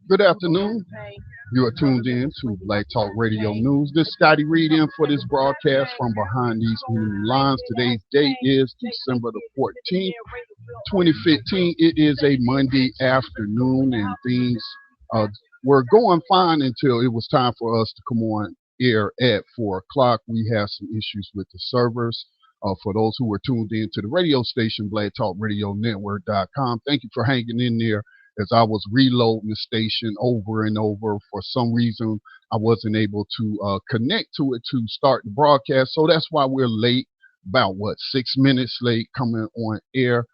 Good afternoon. You are tuned in to Black Talk Radio News. This is Scotty Reid in for this broadcast from behind these enemy lines. Today's date is December the 14th, 2015. It is a Monday afternoon, and things were going fine until it was time for us to come on air at 4 o'clock. We have some issues with the servers. For those who were tuned in to the radio station, BlackTalkRadioNetwork.com, thank you for hanging in there as I was reloading the station over and over. For some reason, I wasn't able to connect to it to start the broadcast. So that's why we're late, about 6 minutes late coming on air.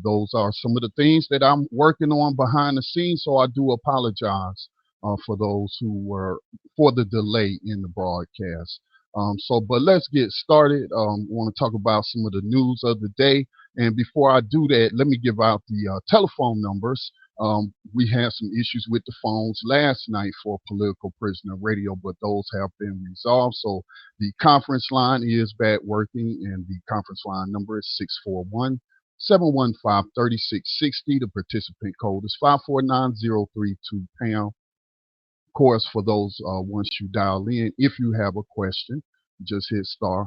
Those are some of the things that I'm working on behind the scenes. So I do apologize for those who were for the delay in the broadcast. But let's get started. I want to talk about some of the news of the day. And before I do that, let me give out the telephone numbers. We had some issues with the phones last night for Political Prisoner Radio, but those have been resolved. So the conference line is back working, and the conference line number is 641-715-3660. The participant code is 549032#. Of course, for those once you dial in, if you have a question, just hit *6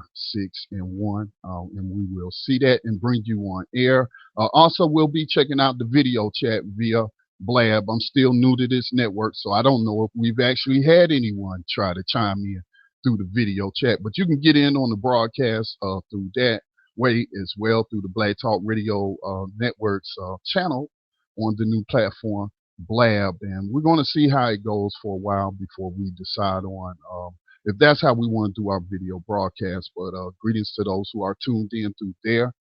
and 1, and we will see that and bring you on air. Also, we'll be checking out the video chat via Blab. I'm still new to this network, so I don't know if we've actually had anyone try to chime in through the video chat, but you can get in on the broadcast through that way as well, through the Black Talk Radio Network's channel on the new platform Blab, and we're going to see how it goes for a while before we decide on if that's how we want to do our video broadcast. But greetings to those who are tuned in through there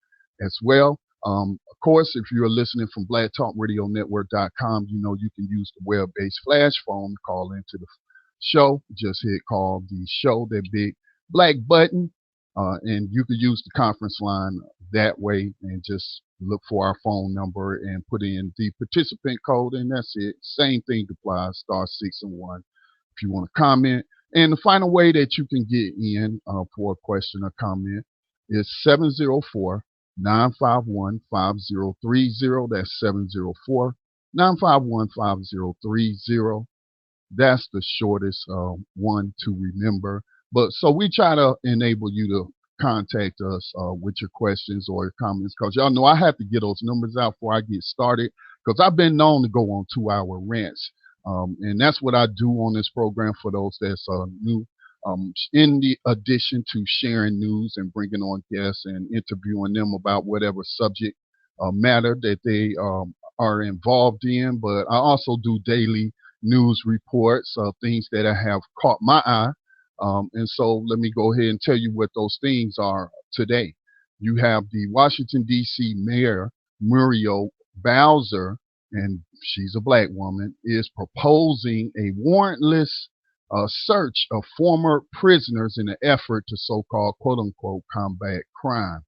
as well. Of course, if you're listening from BlackTalkRadioNetwork.com, you know you can use the web-based flash phone to call into the show. Just hit call the show, that big black button, and you can use the conference line that way, and just look for our phone number and put in the participant code, and that's it. Same thing applies, *6 and 1 if you want to comment. And the final way that you can get in for a question or comment is 704-951-5030. That's 704-951-5030. That's the shortest one to remember. But so we try to enable you to contact us with your questions or your comments, because y'all know I have to get those numbers out before I get started, because I've been known to go on 2-hour rants. And that's what I do on this program for those that's new. In the addition to sharing news and bringing on guests and interviewing them about whatever subject matter that they are involved in. But I also do daily news reports, things that have caught my eye. And so let me go ahead and tell you what those things are today. You have the Washington, D.C. Mayor Muriel Bowser, and she's a black woman, is proposing a warrantless search of former prisoners in an effort to so-called quote-unquote combat crime.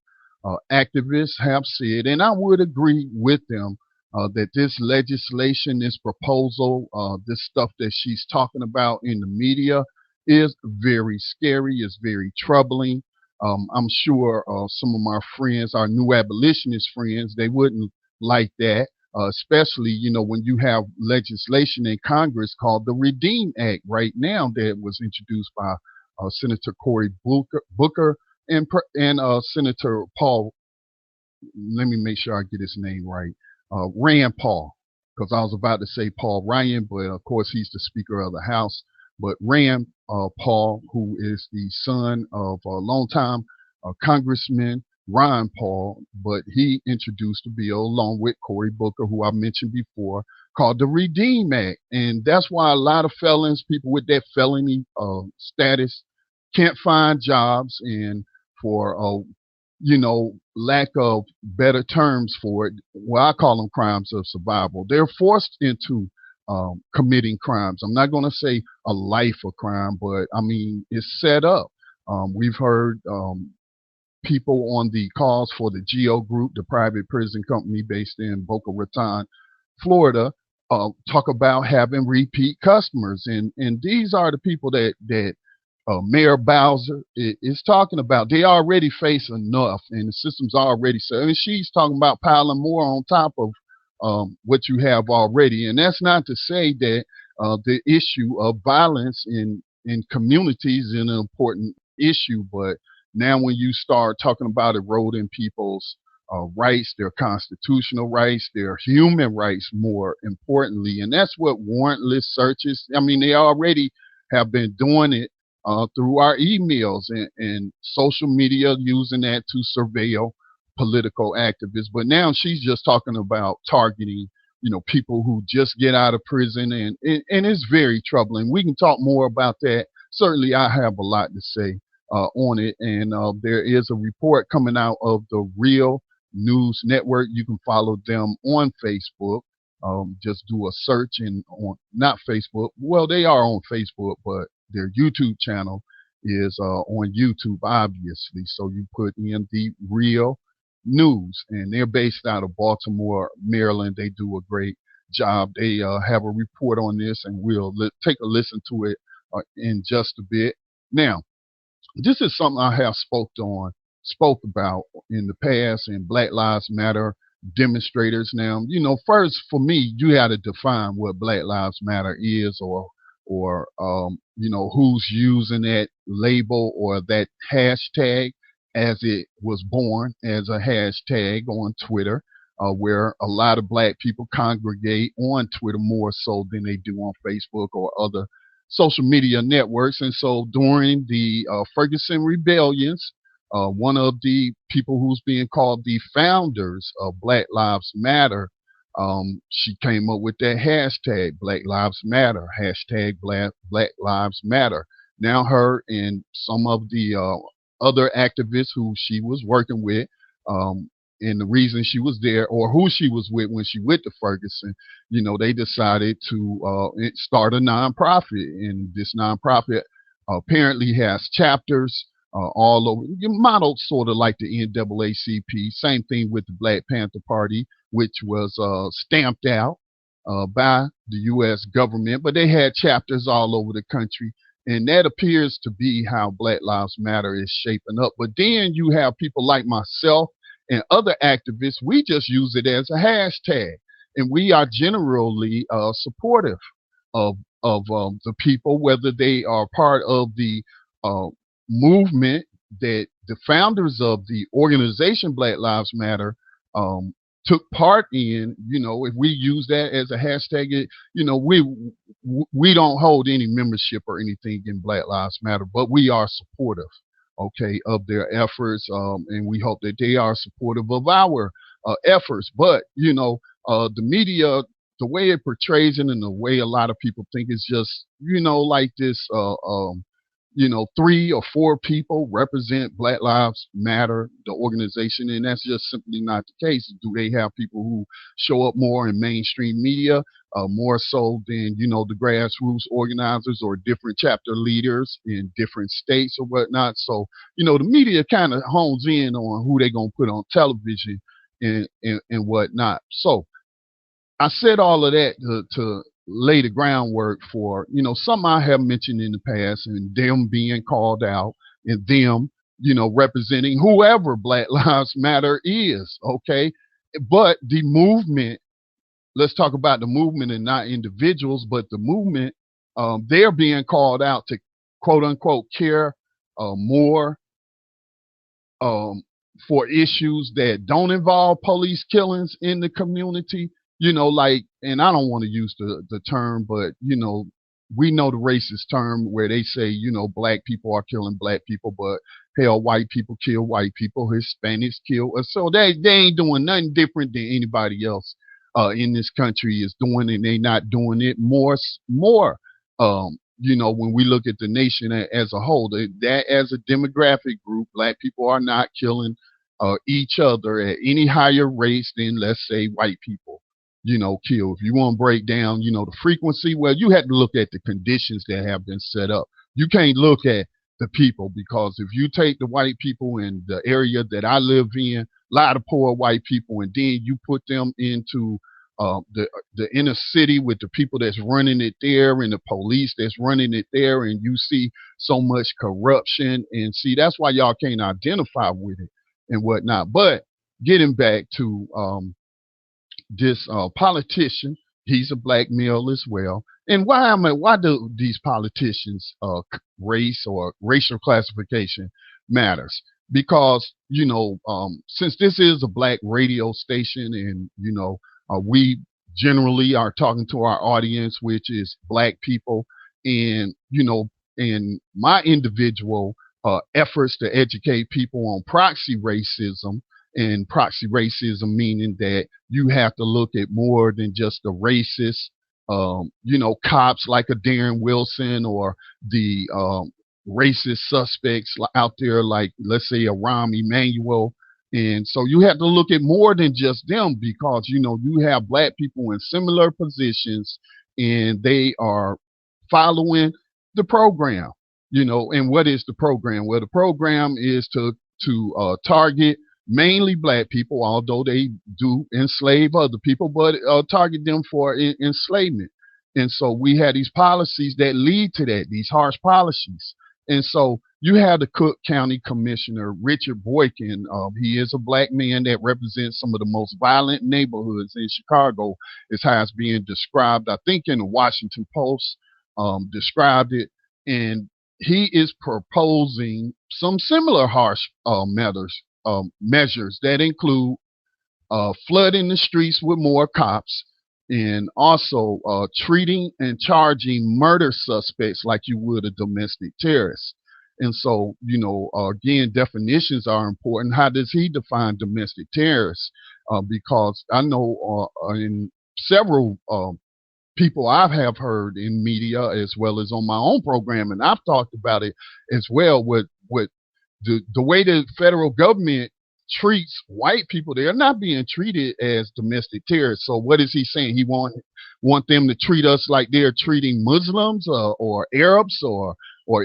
Activists have said, and I would agree with them, that this legislation, this proposal, this stuff that she's talking about in the media is very scary, is very troubling. I'm sure some of my friends, our new abolitionist friends, they wouldn't like that. Especially, you know, when you have legislation in Congress called the Redeem Act right now that was introduced by Senator Cory Booker and Senator Paul, let me make sure I get his name right, Rand Paul, because I was about to say Paul Ryan, but of course he's the Speaker of the House. But Rand Paul, who is the son of a longtime Congressman Ron Paul, but he introduced a bill along with Cory Booker, who I mentioned before, called the Redeem Act. And that's why a lot of felons, people with that felony status, can't find jobs, and for lack of better terms for it, well, I call them crimes of survival. They're forced into committing crimes. I'm not going to say a life of crime, but I mean, it's set up. We've heard people on the calls for the GEO Group, the private prison company based in Boca Raton, Florida, talk about having repeat customers. And these are the people that Mayor Bowser is talking about. They already face enough, and the system's already set. And she's talking about piling more on top of what you have already. And that's not to say that the issue of violence in communities is an important issue, but now when you start talking about eroding people's rights, their constitutional rights, their human rights, more importantly, and that's what warrantless searches. I mean, they already have been doing it through our emails and social media, using that to surveil political activists. But now she's just talking about targeting, people who just get out of prison, and it's very troubling. We can talk more about that. Certainly, I have a lot to say on it, and there is a report coming out of the Real News Network. You can follow them on Facebook. Just do a search on not Facebook. Well, they are on Facebook, but their YouTube channel is on YouTube, obviously. So you put in the Real News, and they're based out of Baltimore, Maryland. They do a great job. They have a report on this, and we'll take a listen to it in just a bit. Now, this is something I have spoke about in the past in Black Lives Matter demonstrators. Now, first for me, you had to define what Black Lives Matter is, or who's using that label or that hashtag, as it was born as a hashtag on Twitter, where a lot of black people congregate on Twitter more so than they do on Facebook or other social media networks. And so during the Ferguson rebellions, one of the people who's being called the founders of Black Lives Matter, she came up with that hashtag, Black Lives Matter, hashtag Black Lives Matter. Now her and some of the other activists who she was working with, and the reason she was there, or who she was with when she went to Ferguson, they decided to start a nonprofit. And this nonprofit apparently has chapters all over, modeled sort of like the NAACP. Same thing with the Black Panther Party, which was stamped out by the U.S. government, but they had chapters all over the country. And that appears to be how Black Lives Matter is shaping up. But then you have people like myself and other activists. We just use it as a hashtag, and we are generally supportive of the people, whether they are part of the movement that the founders of the organization Black Lives Matter took part in. If we use that as a hashtag, we don't hold any membership or anything in Black Lives Matter, but we are supportive, okay, of their efforts, and we hope that they are supportive of our efforts. But the media, the way it portrays it and the way a lot of people think, is just like this 3 or 4 people represent Black Lives Matter, the organization, and that's just simply not the case. Do they have people who show up more in mainstream media, more so than, the grassroots organizers or different chapter leaders in different states or whatnot? So, the media kind of hones in on who they're going to put on television and whatnot. So I said all of that to lay the groundwork for, something I have mentioned in the past, and them being called out, and them, representing whoever Black Lives Matter is, okay? But the movement, let's talk about the movement and not individuals, but the movement, they're being called out to, quote unquote, care more for issues that don't involve police killings in the community. And I don't want to use the term, but, we know the racist term where they say, black people are killing black people, but hell, white people kill white people, Hispanics kill us. So they ain't doing nothing different than anybody else in this country is doing, and they not doing it more. When we look at the nation as a whole, that as a demographic group, black people are not killing each other at any higher rates than, let's say, white people kill. If you want to break down, the frequency, well, you have to look at the conditions that have been set up. You can't look at the people, because if you take the white people in the area that I live in, a lot of poor white people, and then you put them into the inner city with the people that's running it there and the police that's running it there, and you see so much corruption, and see, that's why y'all can't identify with it and whatnot. But getting back to this politician. He's a black male as well. And why do these politicians race or racial classification matters? Because since this is a black radio station, and we generally are talking to our audience, which is black people, and in my individual efforts to educate people on proxy racism, and proxy racism meaning that you have to look at more than just the racist, cops like a Darren Wilson, or the racist suspects out there, like, let's say, a Rahm Emanuel. And so you have to look at more than just them, because, you have black people in similar positions, and they are following the program. And what is the program? Well, the program is to target mainly black people, although they do enslave other people, but target them for enslavement. And so we had these policies that lead to that, these harsh policies. And so you have the Cook County Commissioner, Richard Boykin. He is a black man that represents some of the most violent neighborhoods in Chicago, is how it's being described. I think in the Washington Post described it. And he is proposing some similar harsh measures that include flooding the streets with more cops, and also treating and charging murder suspects like you would a domestic terrorist. And so, again, definitions are important. How does he define domestic terrorists? Because I know in several people I have heard in media, as well as on my own program, and I've talked about it as well, with the way the federal government treats white people. They're not being treated as domestic terrorists. So what is he saying? He want them to treat us like they're treating Muslims or Arabs or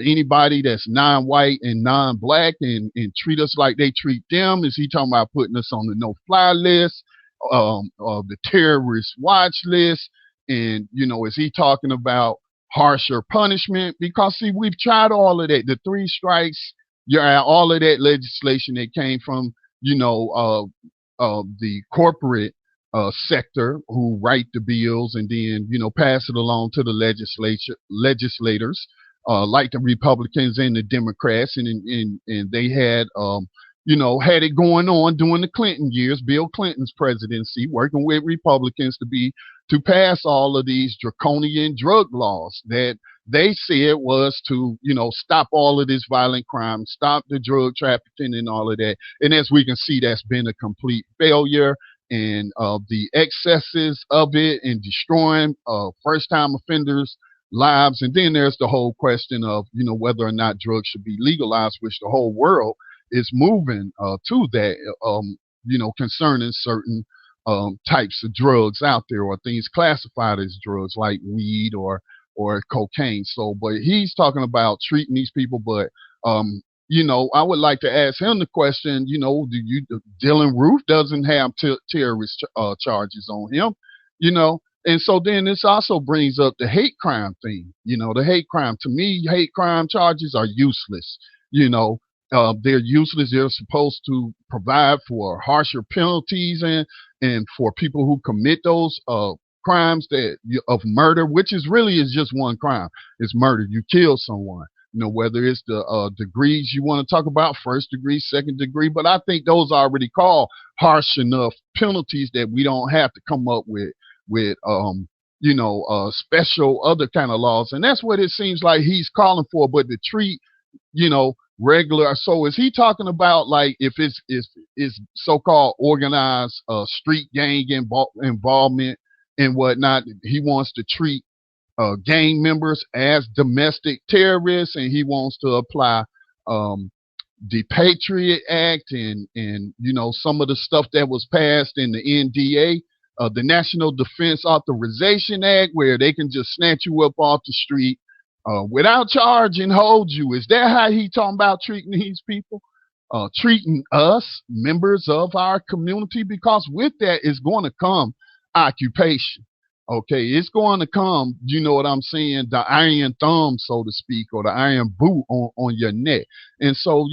anybody that's non-white and non-black, and treat us like they treat them? Is he talking about putting us on the no-fly list, the terrorist watch list? And, is he talking about harsher punishment? Because, see, we've tried all of that. The 3 strikes, all of that legislation that came from, the corporate sector, who write the bills and then, pass it along to the legislators, like the Republicans and the Democrats. And they had, had it going on during the Clinton years, Bill Clinton's presidency, working with Republicans to pass all of these draconian drug laws that they said was to, stop all of this violent crime, stop the drug trafficking and all of that. And as we can see, that's been a complete failure. And the excesses of it, and destroying first-time offenders' lives. And then there's the whole question of, whether or not drugs should be legalized, which the whole world is moving to that, concerning certain types of drugs out there, or things classified as drugs like weed or cocaine. So, but he's talking about treating these people. But I would like to ask him the question. Dylan Roof doesn't have terrorist charges on him. And so then this also brings up the hate crime thing. The hate crime. To me, hate crime charges are useless. They're useless. They're supposed to provide for harsher penalties and for people who commit those crimes of murder, which is just one crime. It's murder. You kill someone. Whether it's the degrees you want to talk about, 1st degree, 2nd degree, but I think those are already called harsh enough penalties that we don't have to come up with special other kind of laws. And that's what it seems like he's calling for. But to treat, regular. So is he talking about, like, if it's so-called organized street gang involvement and whatnot, he wants to treat gang members as domestic terrorists, and he wants to apply the Patriot Act and some of the stuff that was passed in the NDA, the National Defense Authorization Act, where they can just snatch you up off the street without charge and hold you. Is that how he talking about treating these people? Treating us, members of our community? Because with that is going to come occupation. Okay, it's going to come, you know what I'm saying, the iron thumb, so to speak, or the iron boot on your neck. And so,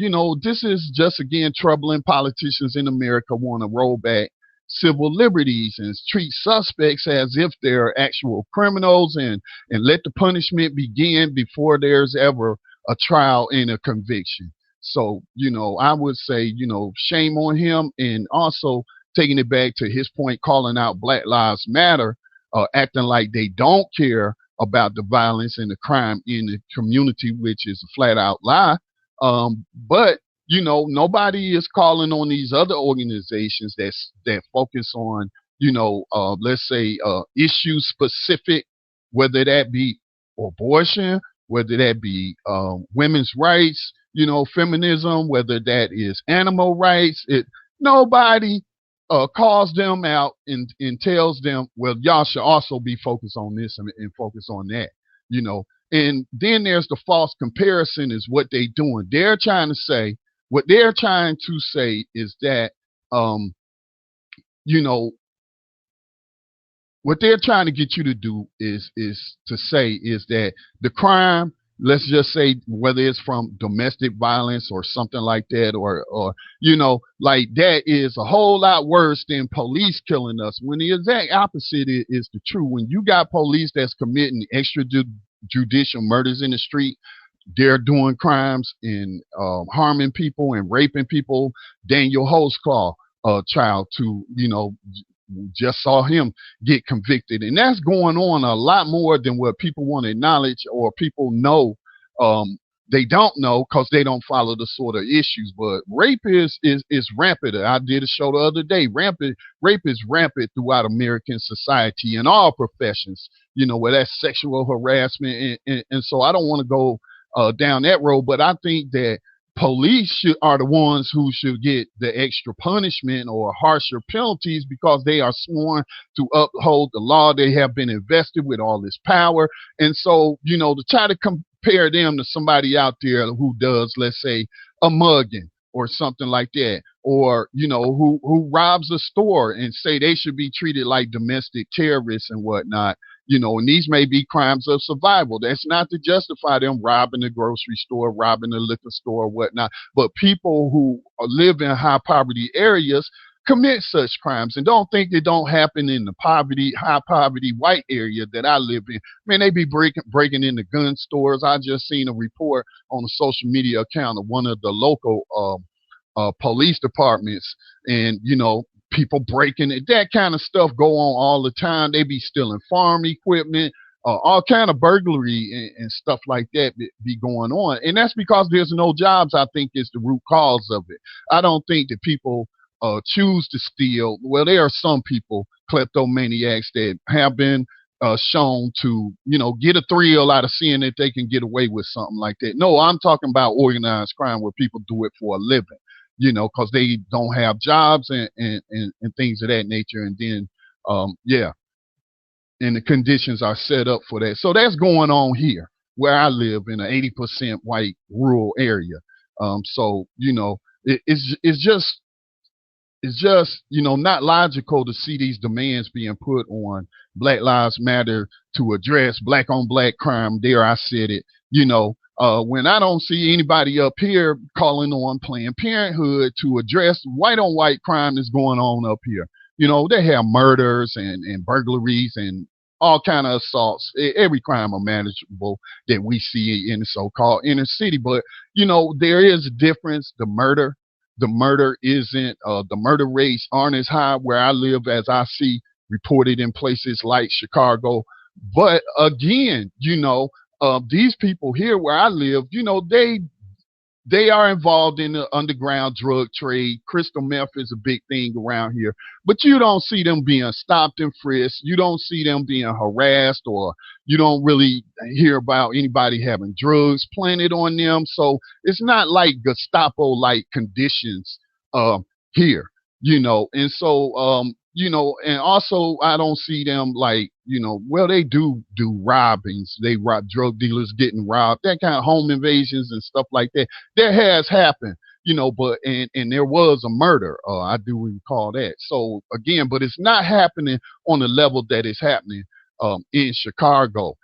this is just, again, troubling. Politicians in America want to roll back civil liberties and treat suspects as if they're actual criminals, and let the punishment begin before there's ever a trial and a conviction. So, I would say, shame on him. And also taking it back to his point, calling out Black Lives Matter, acting like they don't care about the violence and the crime in the community, which is a flat out lie. But nobody is calling on these other organizations that focus on, let's say, issue specific, whether that be abortion, whether that be women's rights, feminism, whether that is animal rights. Nobody calls them out and tells them, well, y'all should also be focused on this and focus on that, And then there's the false comparison is what they doing. What they're trying to say is that, you know, what they're trying to get you to do is to say is that the crime, let's just say whether it's from domestic violence or something like that, or like that is a whole lot worse than police killing us, when the exact opposite is the truth. When you got police that's committing extrajudicial murders in the street, they're doing crimes and harming people and raping people. Daniel Holtzclaw, child, to just saw him get convicted, and that's going on a lot more than what people want to acknowledge or people know. They don't know because they don't follow the sort of issues. But rape is rampant. I did a show the other day. Rape is rampant throughout American society in all professions. Where that's sexual harassment, and so I don't want to go down that road. But I think that police are the ones who should get the extra punishment or harsher penalties because they are sworn to uphold the law. They have been invested with all this power. And so, to try to compare them to somebody out there who does, let's say, a mugging or something like that, or, who robs a store and say they should be treated like domestic terrorists and whatnot. And these may be crimes of survival. That's not to justify them robbing the grocery store, robbing the liquor store, or whatnot. But people who live in high poverty areas commit such crimes, and don't think they don't happen in the high poverty white area that I live in. Man, they be breaking into gun stores. I just seen a report on a social media account of one of the local police departments, and people breaking it, that kind of stuff go on all the time. They be stealing farm equipment, all kind of burglary and stuff like that be going on. And that's because there's no jobs, I think, is the root cause of it. I don't think that people choose to steal. Well, there are some people, kleptomaniacs, that have been shown to, get a thrill out of seeing that they can get away with something like that. No, I'm talking about organized crime where people do it for a living. Because they don't have jobs and things of that nature. And then, and the conditions are set up for that. So that's going on here where I live in an 80% white rural area. So, it's just, not logical to see these demands being put on Black Lives Matter to address black on black crime. There, I said it, when I don't see anybody up here calling on Planned Parenthood to address white on white crime that's going on up here. They have murders and burglaries and all kind of assaults, every crime imaginable that we see in the so-called inner city. But, there is a difference. The murder isn't, the murder rates aren't as high where I live as I see reported in places like Chicago. But again, these people here where I live, they are involved in the underground drug trade. Crystal meth is a big thing around here, but you don't see them being stopped and frisked. You don't see them being harassed, or you don't really hear about anybody having drugs planted on them. So it's not like Gestapo-like conditions here, and so and also I don't see them like, well, they do robbings. They rob drug dealers getting robbed, that kind of home invasions and stuff like that. That has happened, but and there was a murder. I do recall that. So again, but it's not happening on the level that it's happening in Chicago.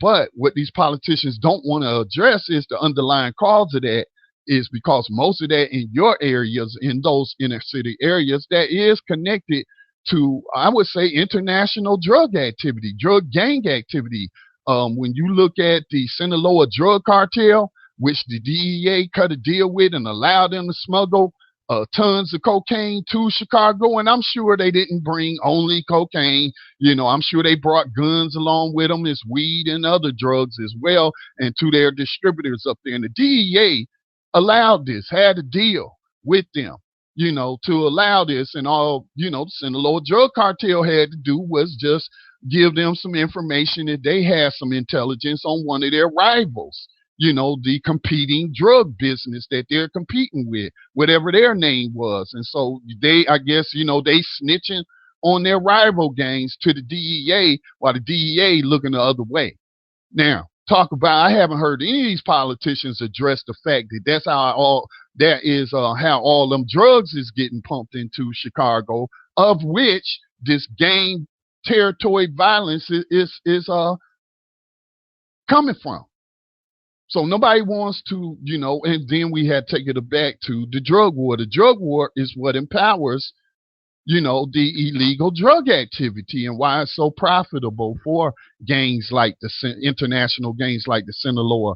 But what these politicians don't want to address is the underlying cause of that. is because most of that in your areas, in those inner city areas, that is connected to, I would say, international drug activity, drug gang activity. When you look at the Sinaloa drug cartel, which the DEA cut a deal with and allowed them to smuggle tons of cocaine to Chicago, and I'm sure they didn't bring only cocaine. I'm sure they brought guns along with them, as weed and other drugs as well, and to their distributors up there. And the DEA allowed this, had a deal with them, to allow this. And all, the Sinaloa drug cartel had to do was just give them some information that they had some intelligence on one of their rivals, the competing drug business that they're competing with, whatever their name was. And so they, I guess, they snitching on their rival gangs to the DEA, while the DEA looking the other way. Now, talk about, I haven't heard any of these politicians address the fact that that's how all them drugs is getting pumped into Chicago, of which this gang territory violence is coming from. So nobody wants to, and then we had to take it back to the drug war. The drug war is what empowers, the illegal drug activity, and why it's so profitable for gangs like the international gangs like the Sinaloa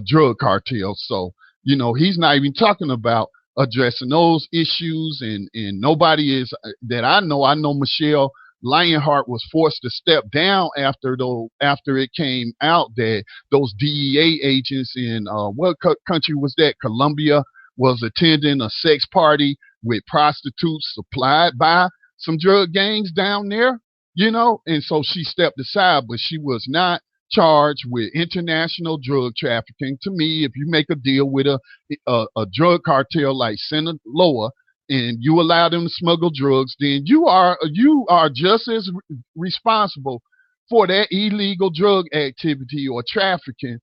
drug cartel. So, he's not even talking about addressing those issues, and nobody is that I know. I know Michelle Lionheart was forced to step down after it came out that those DEA agents in what country was that? Colombia, was attending a sex party with prostitutes supplied by some drug gangs down there, and so she stepped aside, but she was not charged with international drug trafficking. To me, if you make a deal with a drug cartel like Sinaloa, and you allow them to smuggle drugs, then you are just as responsible for that illegal drug activity or trafficking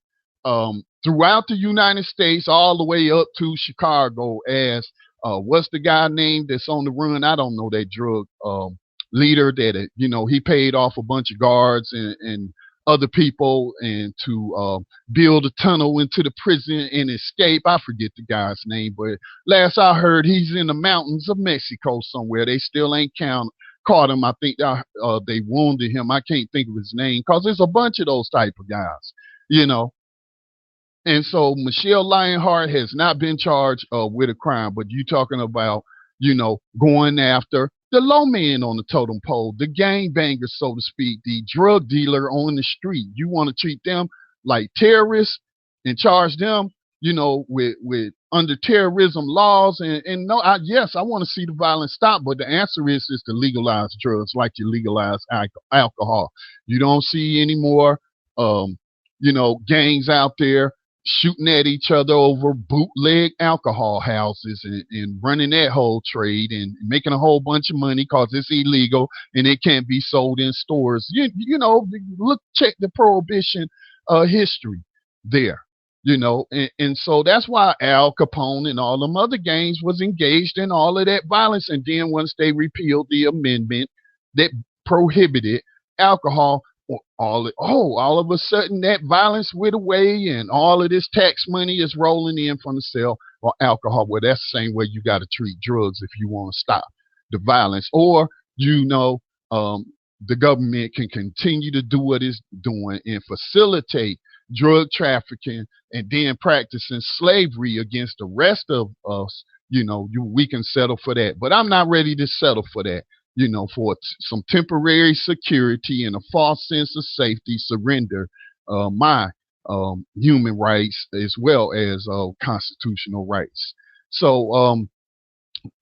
throughout the United States, all the way up to Chicago, as what's the guy named that's on the run? I don't know, that drug leader that he paid off a bunch of guards and other people, and to build a tunnel into the prison and escape. I forget the guy's name, but last I heard, he's in the mountains of Mexico somewhere. They still ain't caught him. I think they wounded him. I can't think of his name, because there's a bunch of those type of guys, And so Michelle Lionheart has not been charged with a crime, but you talking about, going after the low man on the totem pole, the gangbanger, so to speak, the drug dealer on the street. You want to treat them like terrorists and charge them, with under terrorism laws. And no, yes, I want to see the violence stop, but the answer is to legalize drugs like you legalize alcohol. You don't see any more, gangs out there shooting at each other over bootleg alcohol houses and running that whole trade and making a whole bunch of money because it's illegal and it can't be sold in stores. Check the prohibition history there, and so that's why Al Capone and all them other gangs was engaged in all of that violence. And then once they repealed the amendment that prohibited alcohol, all of a sudden that violence went away, and all of this tax money is rolling in from the sale of alcohol. Well, that's the same way you got to treat drugs if you want to stop the violence, or the government can continue to do what it's doing and facilitate drug trafficking and then practicing slavery against the rest of us. We can settle for that, but I'm not ready to settle for that. For some temporary security and a false sense of safety, surrender my human rights as well as constitutional rights. So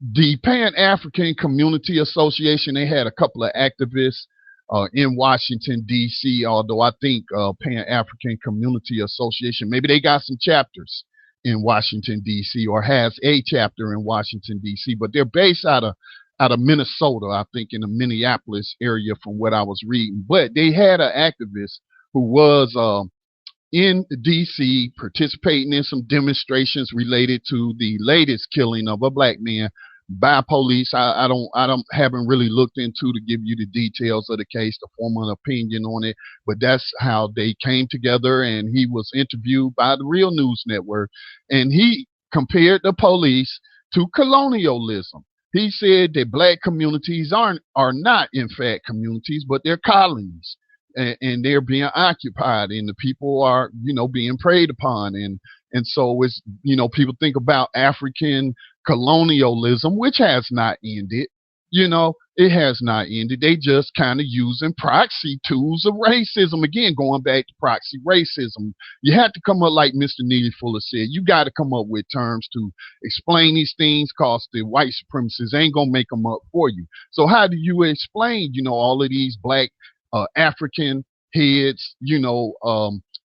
the Pan-African Community Association, they had a couple of activists in Washington, D.C., although I think Pan-African Community Association, maybe they got some chapters in Washington, D.C., or has a chapter in Washington, D.C., but they're based out of Minnesota, I think, in the Minneapolis area from what I was reading. But they had an activist who was in D.C. participating in some demonstrations related to the latest killing of a black man by police. I haven't really looked into to give you the details of the case to form an opinion on it, but that's how they came together. And he was interviewed by the Real News Network, and he compared the police to colonialism. He said that black communities are not in fact communities, but they're colonies, and they're being occupied, and the people are, being preyed upon, and so it's, people think about African colonialism, which has not ended. It has not ended. They just kind of using proxy tools of racism. Again, going back to proxy racism, you have to come up, like Mr. Neely Fuller said, you got to come up with terms to explain these things, because the white supremacists ain't going to make them up for you. So how do you explain, all of these black African heads,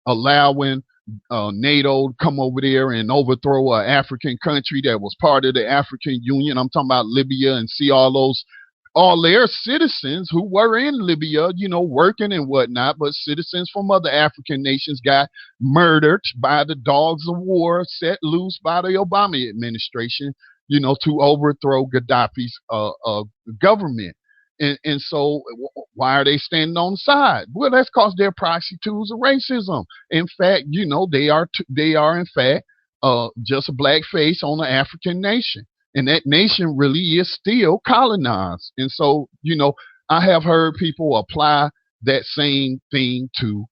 allowing NATO to come over there and overthrow an African country that was part of the African Union? I'm talking about Libya, and see all their citizens who were in Libya, working and whatnot, but citizens from other African nations got murdered by the dogs of war set loose by the Obama administration, to overthrow Gaddafi's government. And so why are they standing on the side? Well, that's because they're proxy tools of racism. In fact, they are in fact just a black face on an African nation. And that nation really is still colonized. And so, I have heard people apply that same thing to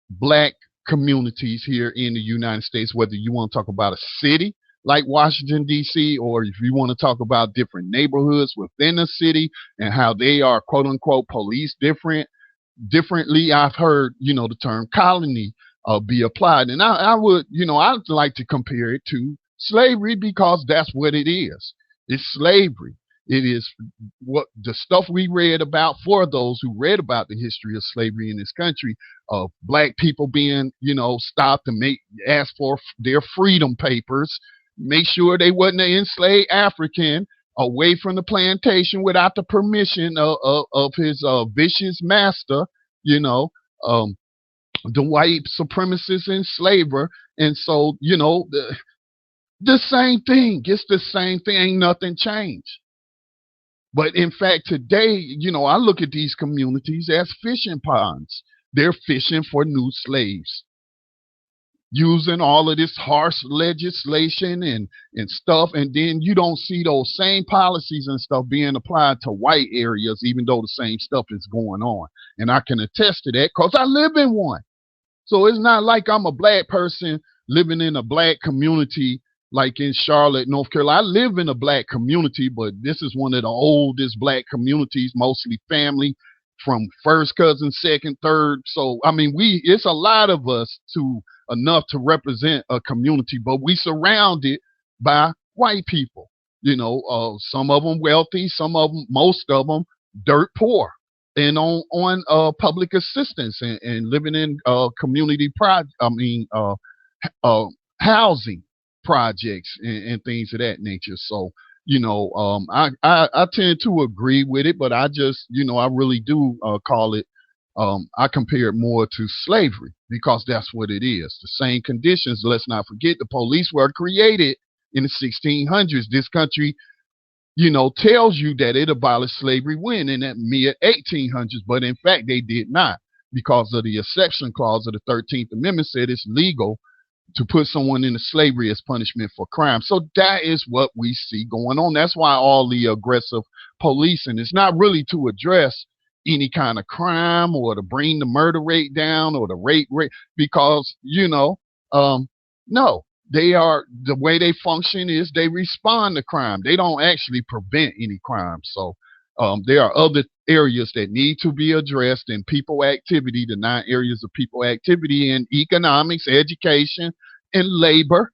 black communities here in the United States, whether you want to talk about a city like Washington, D.C., or if you want to talk about different neighborhoods within a city and how they are, quote unquote, policed differently. I've heard, the term colony be applied. And I would, I'd like to compare it to slavery, because that's what it is. It's slavery. It is what the stuff we read about, for those who read about the history of slavery in this country, of black people being, stopped to ask for their freedom papers, make sure they wasn't an enslaved African away from the plantation without the permission of his vicious master, the white supremacist enslaver. And so, the same thing. It's the same thing. Ain't nothing changed. But in fact, today, I look at these communities as fishing ponds. They're fishing for new slaves, using all of this harsh legislation and stuff. And then you don't see those same policies and stuff being applied to white areas, even though the same stuff is going on. And I can attest to that because I live in one. So it's not like I'm a black person living in a black community like in Charlotte, North Carolina. I live in a black community, but this is one of the oldest black communities, mostly family, from first cousin, second, third. So, I mean, it's a lot of us enough to represent a community, but we surrounded by white people. Some of them wealthy, most of them dirt poor, and on public assistance and living in community housing projects and things of that nature. So, I tend to agree with it, but I just, I really do call it, I compare it more to slavery, because that's what it is. The same conditions. Let's not forget, the police were created in the 1600s. This country, tells you that it abolished slavery when in that mid 1800s, but in fact they did not, because of the exception clause of the 13th Amendment said it's legal to put someone into slavery as punishment for crime. So that is what we see going on. That's why all the aggressive policing is not really to address any kind of crime or to bring the murder rate down or the rape rate, because, no, they are, the way they function is they respond to crime. They don't actually prevent any crime. So there are other areas that need to be addressed in people activity, the 9 areas of people activity in economics, education, and labor.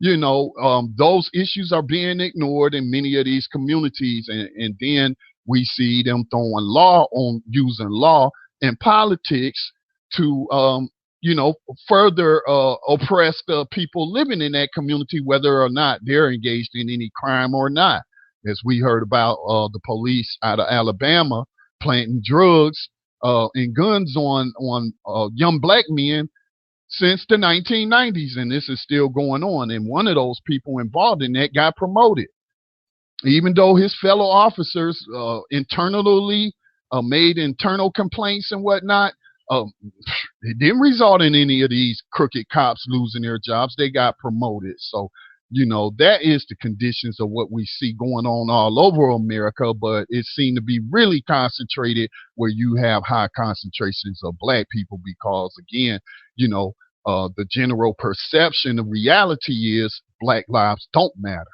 Those issues are being ignored in many of these communities. And then we see them using law and politics to, further oppress the people living in that community, whether or not they're engaged in any crime or not. As we heard about the police out of Alabama planting drugs and guns on young black men since the 1990s, and this is still going on. And one of those people involved in that got promoted, even though his fellow officers internally made internal complaints and whatnot. it didn't result in any of these crooked cops losing their jobs. They got promoted. So, that is the conditions of what we see going on all over America, but it seemed to be really concentrated where you have high concentrations of black people because, again, the general perception of reality is black lives don't matter.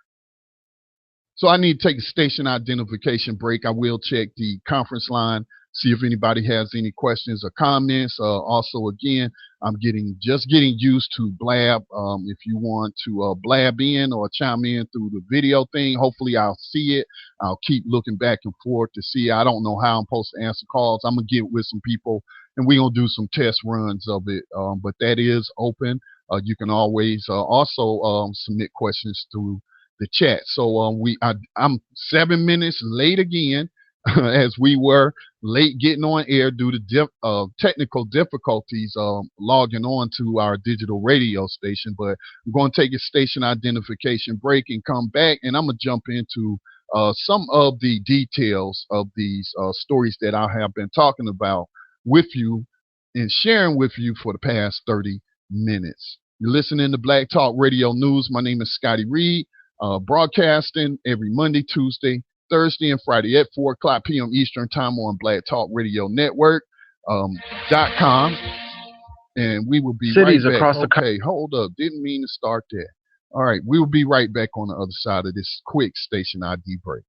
So I need to take a station identification break. I will check the conference line, see if anybody has any questions or comments. Also, again, I'm just getting used to blab. If you want to blab in or chime in through the video thing, hopefully I'll see it. I'll keep looking back and forth to see. I don't know how I'm supposed to answer calls. I'm going to get with some people, and we're going to do some test runs of it. But that is open. You can always also submit questions through the chat. So I'm 7 minutes late again, as we were late getting on air due to technical difficulties logging on to our digital radio station. But I'm going to take a station identification break and come back, and I'm going to jump into some of the details of these stories that I have been talking about with you and sharing with you for the past 30 minutes. You're listening to Black Talk Radio News. My name is Scotty Reid. Broadcasting every Monday, Tuesday, Thursday, and Friday at 4 o'clock p.m. Eastern Time on Black Talk Radio Network .com. And we will be Cities right back. Across the okay, hold up. Didn't mean to start there. All right, we will be right back on the other side of this quick station ID break.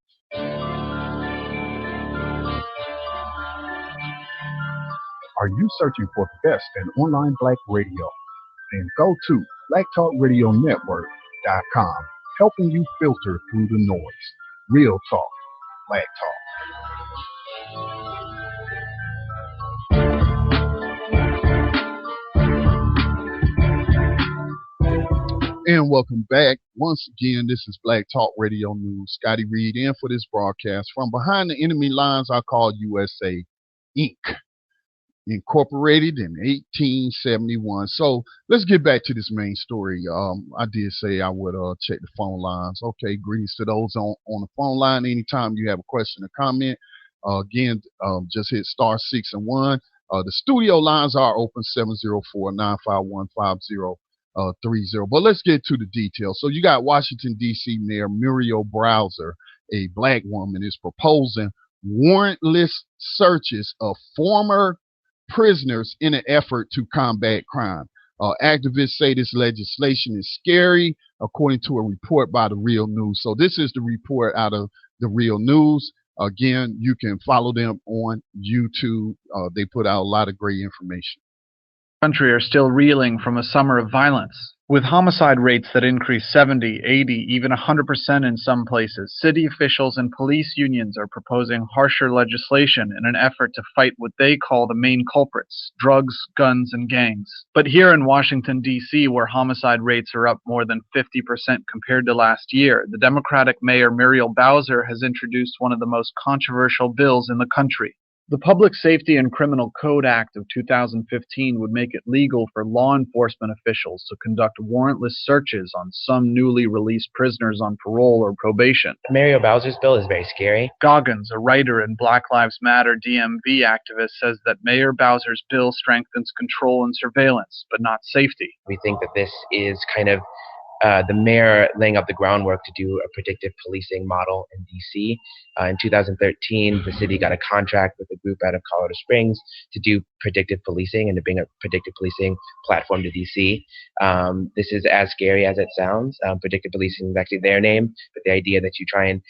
Are you searching for the best in online black radio? Then go to blacktalkradionetwork.com. Helping you filter through the noise. Real talk, black talk. And welcome back. Once again, this is Black Talk Radio News. Scotty Reid in for this broadcast from behind the enemy lines I call USA Inc. Incorporated in 1871. So let's get back to this main story. I did say I would check the phone lines. Okay, greetings to those on the phone line. Anytime you have a question or comment, again, just hit *6 and 1. The studio lines are open 704-951-5030. But let's get to the details. So you got Washington, D.C. Mayor Muriel Bowser, a black woman, is proposing warrantless searches of former prisoners in an effort to combat crime. Activists say this legislation is scary, according to a report by The Real News. So this is the report out of The Real News. Again, you can follow them on YouTube. They put out a lot of great information. Country are still reeling from a summer of violence. With homicide rates that increase 70, 80, even 100% in some places, city officials and police unions are proposing harsher legislation in an effort to fight what they call the main culprits: drugs, guns, and gangs. But here in Washington, D.C., where homicide rates are up more than 50% compared to last year, the Democratic Mayor Muriel Bowser has introduced one of the most controversial bills in the country. The Public Safety and Criminal Code Act of 2015 would make it legal for law enforcement officials to conduct warrantless searches on some newly released prisoners on parole or probation. Muriel Bowser's bill is very scary. Goggins, a writer and Black Lives Matter DMV activist, says that Mayor Bowser's bill strengthens control and surveillance, but not safety. We think that this is kind of the mayor laying up the groundwork to do a predictive policing model in D.C. In 2013, the city got a contract with a group out of Colorado Springs to do predictive policing and to bring a predictive policing platform to D.C. This is as scary as it sounds. Predictive policing is actually their name, but the idea that you try and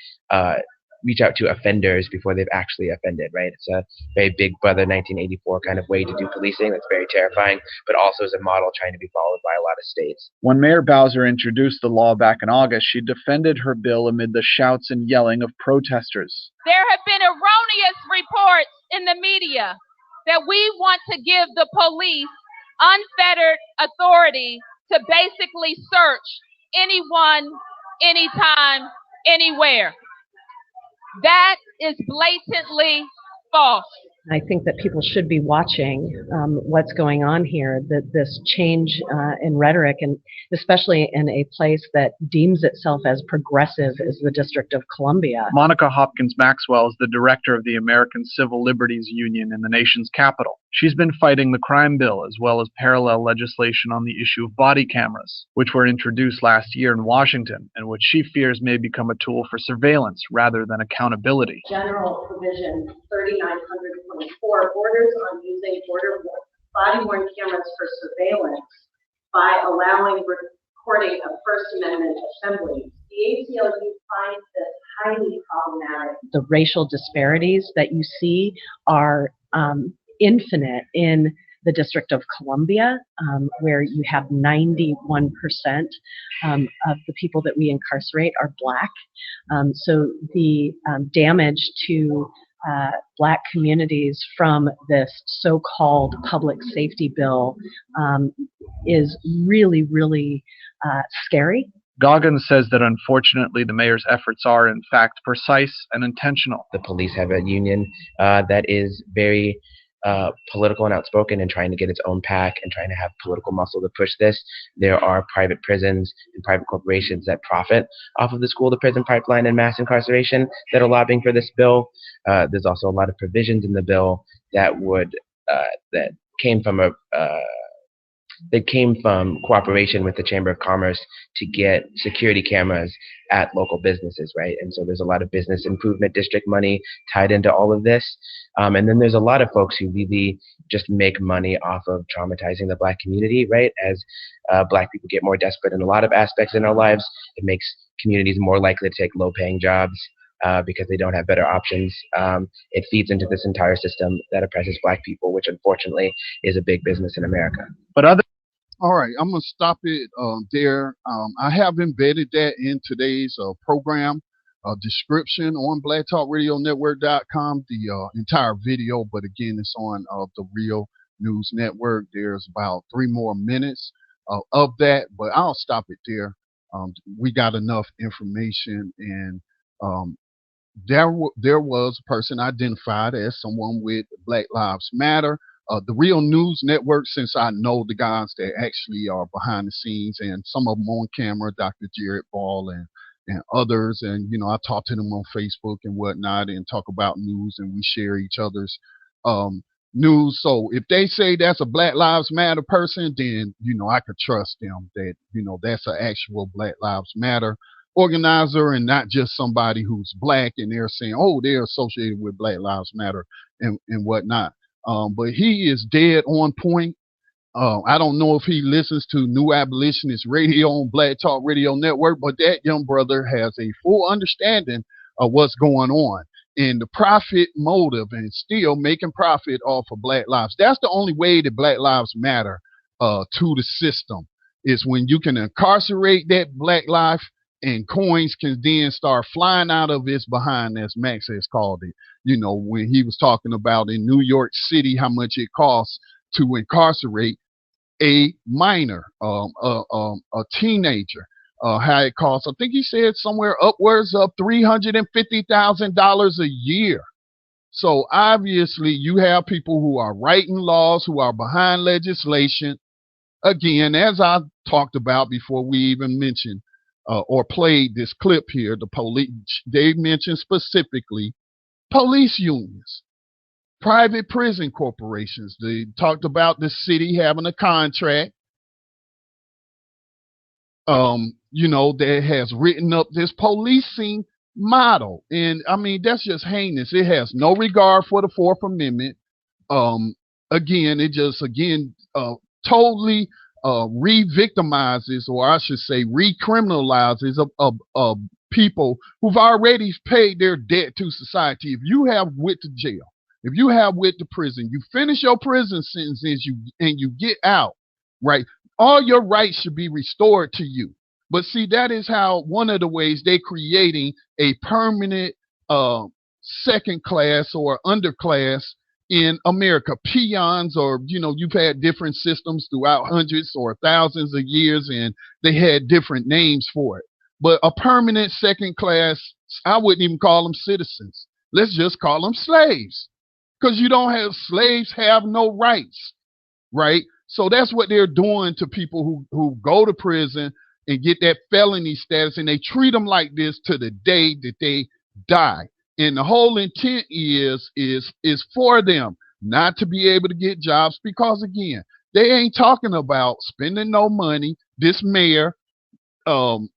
reach out to offenders before they've actually offended, right? It's a very Big Brother 1984 kind of way to do policing. That's very terrifying, but also is a model trying to be followed by a lot of states. When Mayor Bowser introduced the law back in August, she defended her bill amid the shouts and yelling of protesters. There have been erroneous reports in the media that we want to give the police unfettered authority to basically search anyone, anytime, anywhere. That is blatantly false. I think that people should be watching what's going on here, that this change in rhetoric, and especially in a place that deems itself as progressive as the District of Columbia. Monica Hopkins Maxwell is the director of the American Civil Liberties Union in the nation's capital. She's been fighting the crime bill as well as parallel legislation on the issue of body cameras, which were introduced last year in Washington and which she fears may become a tool for surveillance rather than accountability. General provision 3900.4 borders on using body-worn cameras for surveillance by allowing recording of First Amendment assemblies. The ACLU finds this highly problematic. The racial disparities that you see are infinite in the District of Columbia, where you have 91% of the people that we incarcerate are Black. So the damage to Black communities from this so-called public safety bill is really, really scary. Goggins says that unfortunately the mayor's efforts are in fact precise and intentional. The police have a union that is very political and outspoken and trying to get its own pack and trying to have political muscle to push this. There are private prisons and private corporations that profit off of the school-to-prison pipeline and mass incarceration that are lobbying for this bill. There's also a lot of provisions in the bill that would that came from cooperation with the Chamber of Commerce to get security cameras at local businesses, right? And so there's a lot of business improvement district money tied into all of this. And then there's a lot of folks who really just make money off of traumatizing the Black community, right? As Black people get more desperate in a lot of aspects in our lives, it makes communities more likely to take low-paying jobs because they don't have better options. It feeds into this entire system that oppresses Black people, which unfortunately is a big business in America. All right, I'm going to stop it there. I have embedded that in today's program description on blacktalkradionetwork.com, the entire video, but again, it's on the Real News Network. There's about 3 more minutes of that, but I'll stop it there. We got enough information, and there was a person identified as someone with Black Lives Matter. The Real News Network, since I know the guys that actually are behind the scenes and some of them on camera, Dr. Jared Ball and others, and you know, I talk to them on Facebook and whatnot and talk about news, and we share each other's news. So if they say that's a Black Lives Matter person, then you know I could trust them that you know that's an actual Black Lives Matter organizer and not just somebody who's Black and they're saying, oh, they're associated with Black Lives Matter and whatnot. But he is dead on point. I don't know if he listens to New Abolitionist Radio on Black Talk Radio Network, but that young brother has a full understanding of what's going on and the profit motive and still making profit off of Black lives. That's the only way that Black Lives Matter to the system is when you can incarcerate that Black life and coins can then start flying out of its behind, as Max has called it. You know, when he was talking about in New York City how much it costs to incarcerate a minor, a teenager, how it costs. I think he said somewhere upwards of $350,000 a year. So obviously you have people who are writing laws, who are behind legislation. Again, as I talked about before we even mentioned or played this clip here, the police, they mentioned specifically police unions, private prison corporations. They talked about the city having a contract, you know, that has written up this policing model. And I mean, that's just heinous. It has no regard for the Fourth Amendment. Again, it just, totally re-victimizes, or I should say re-criminalizes of people who've already paid their debt to society. If you have went to jail, if you have went to prison, you finish your prison sentences, and you get out, right? All your rights should be restored to you. But see, that is how one of the ways they're creating a permanent second class or underclass in America. Peons, or, you know, you've had different systems throughout hundreds or thousands of years, and they had different names for it. But a permanent second class, I wouldn't even call them citizens. Let's just call them slaves. because you don't have slaves have no rights, right? So that's what they're doing to people who go to prison and get that felony status, and they treat them like this to the day that they die. And the whole intent is for them not to be able to get jobs, because again, they ain't talking about spending no money. This mayor, none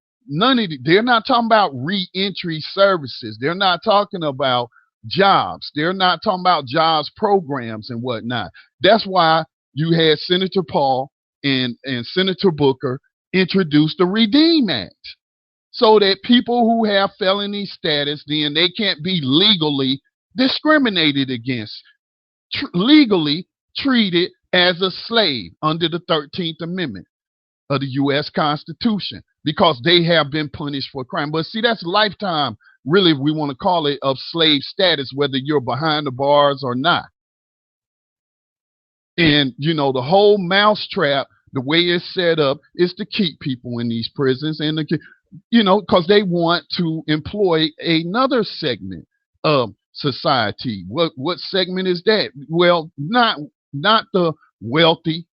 of they're not talking about reentry services. They're not talking about jobs. They're not talking about jobs programs and whatnot. That's why you had Senator Paul and Senator Booker introduce the Redeem Act, so that people who have felony status, then they can't be legally discriminated against, legally treated as a slave under the 13th Amendment of the U.S. Constitution, because they have been punished for crime. But see, that's lifetime, really, if we want to call it, of slave status, whether you're behind the bars or not. And, you know, the whole mousetrap, the way it's set up, is to keep people in these prisons, and you know, because they want to employ another segment of society. What segment is that? Well, not the wealthy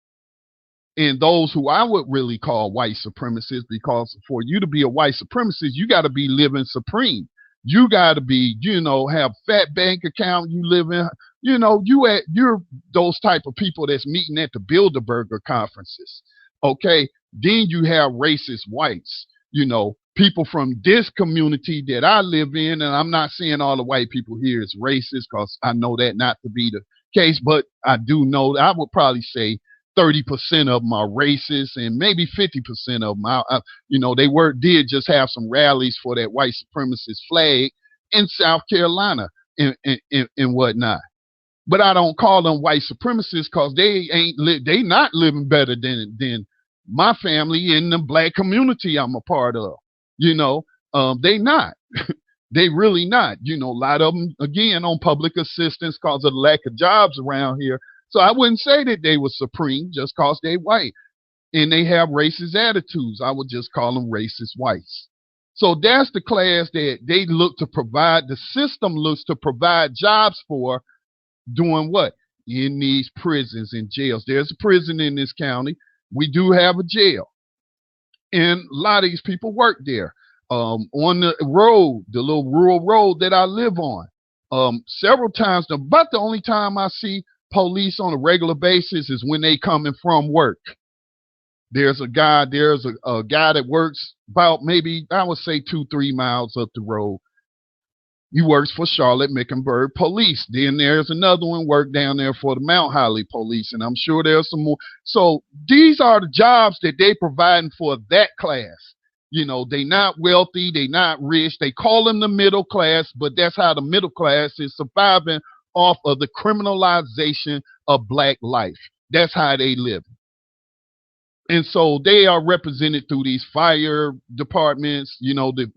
and those who I would really call white supremacists, because for you to be a white supremacist, you got to be living supreme. You got to be, you know, have fat bank account. You live in, you know, you're those type of people that's meeting at the Bilderberger conferences. Okay, then you have racist whites. You know, people from this community that I live in, and I'm not saying all the white people here is racist, because I know that not to be the case, but I do know that I would probably say 30% of them are racist, and maybe 50% of them, you know, they did just have some rallies for that white supremacist flag in South Carolina and whatnot. But I don't call them white supremacists, because they not living better than my family in the black community I'm a part of. You know, they not. They really not. You know, a lot of them, again, on public assistance because of the lack of jobs around here. So I wouldn't say that they were supreme just because they white and they have racist attitudes. I would just call them racist whites. So that's the class that they look to provide. The system looks to provide jobs for, doing what? In these prisons and jails. There's a prison in this county. We do have a jail. And a lot of these people work there. On the road, the little rural road that I live on, several times, about the only time I see police on a regular basis is when they coming from work. There's a guy that works about, maybe I would say 2-3 miles up the road. He works for Charlotte-Mecklenburg Police. Then there's another one work down there for the Mount Holly Police, and I'm sure there's some more. So these are the jobs that they providing for that class. You know, they not wealthy, they not rich. They call them the middle class, but that's how the middle class is surviving off of the criminalization of black life. That's how they live. And so they are represented through these fire departments, you know, the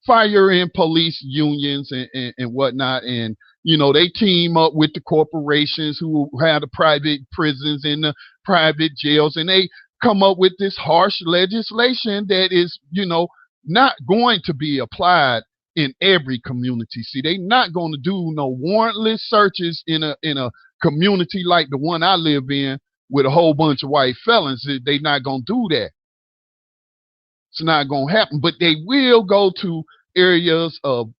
fire and police unions and whatnot. And, you know, they team up with the corporations who have the private prisons and the private jails, and they come up with this harsh legislation that is, you know, not going to be applied in every community. See, they not going to do no warrantless searches in a community like the one I live in with a whole bunch of white felons. They not going to do that. It's not going to happen. But they will go to areas of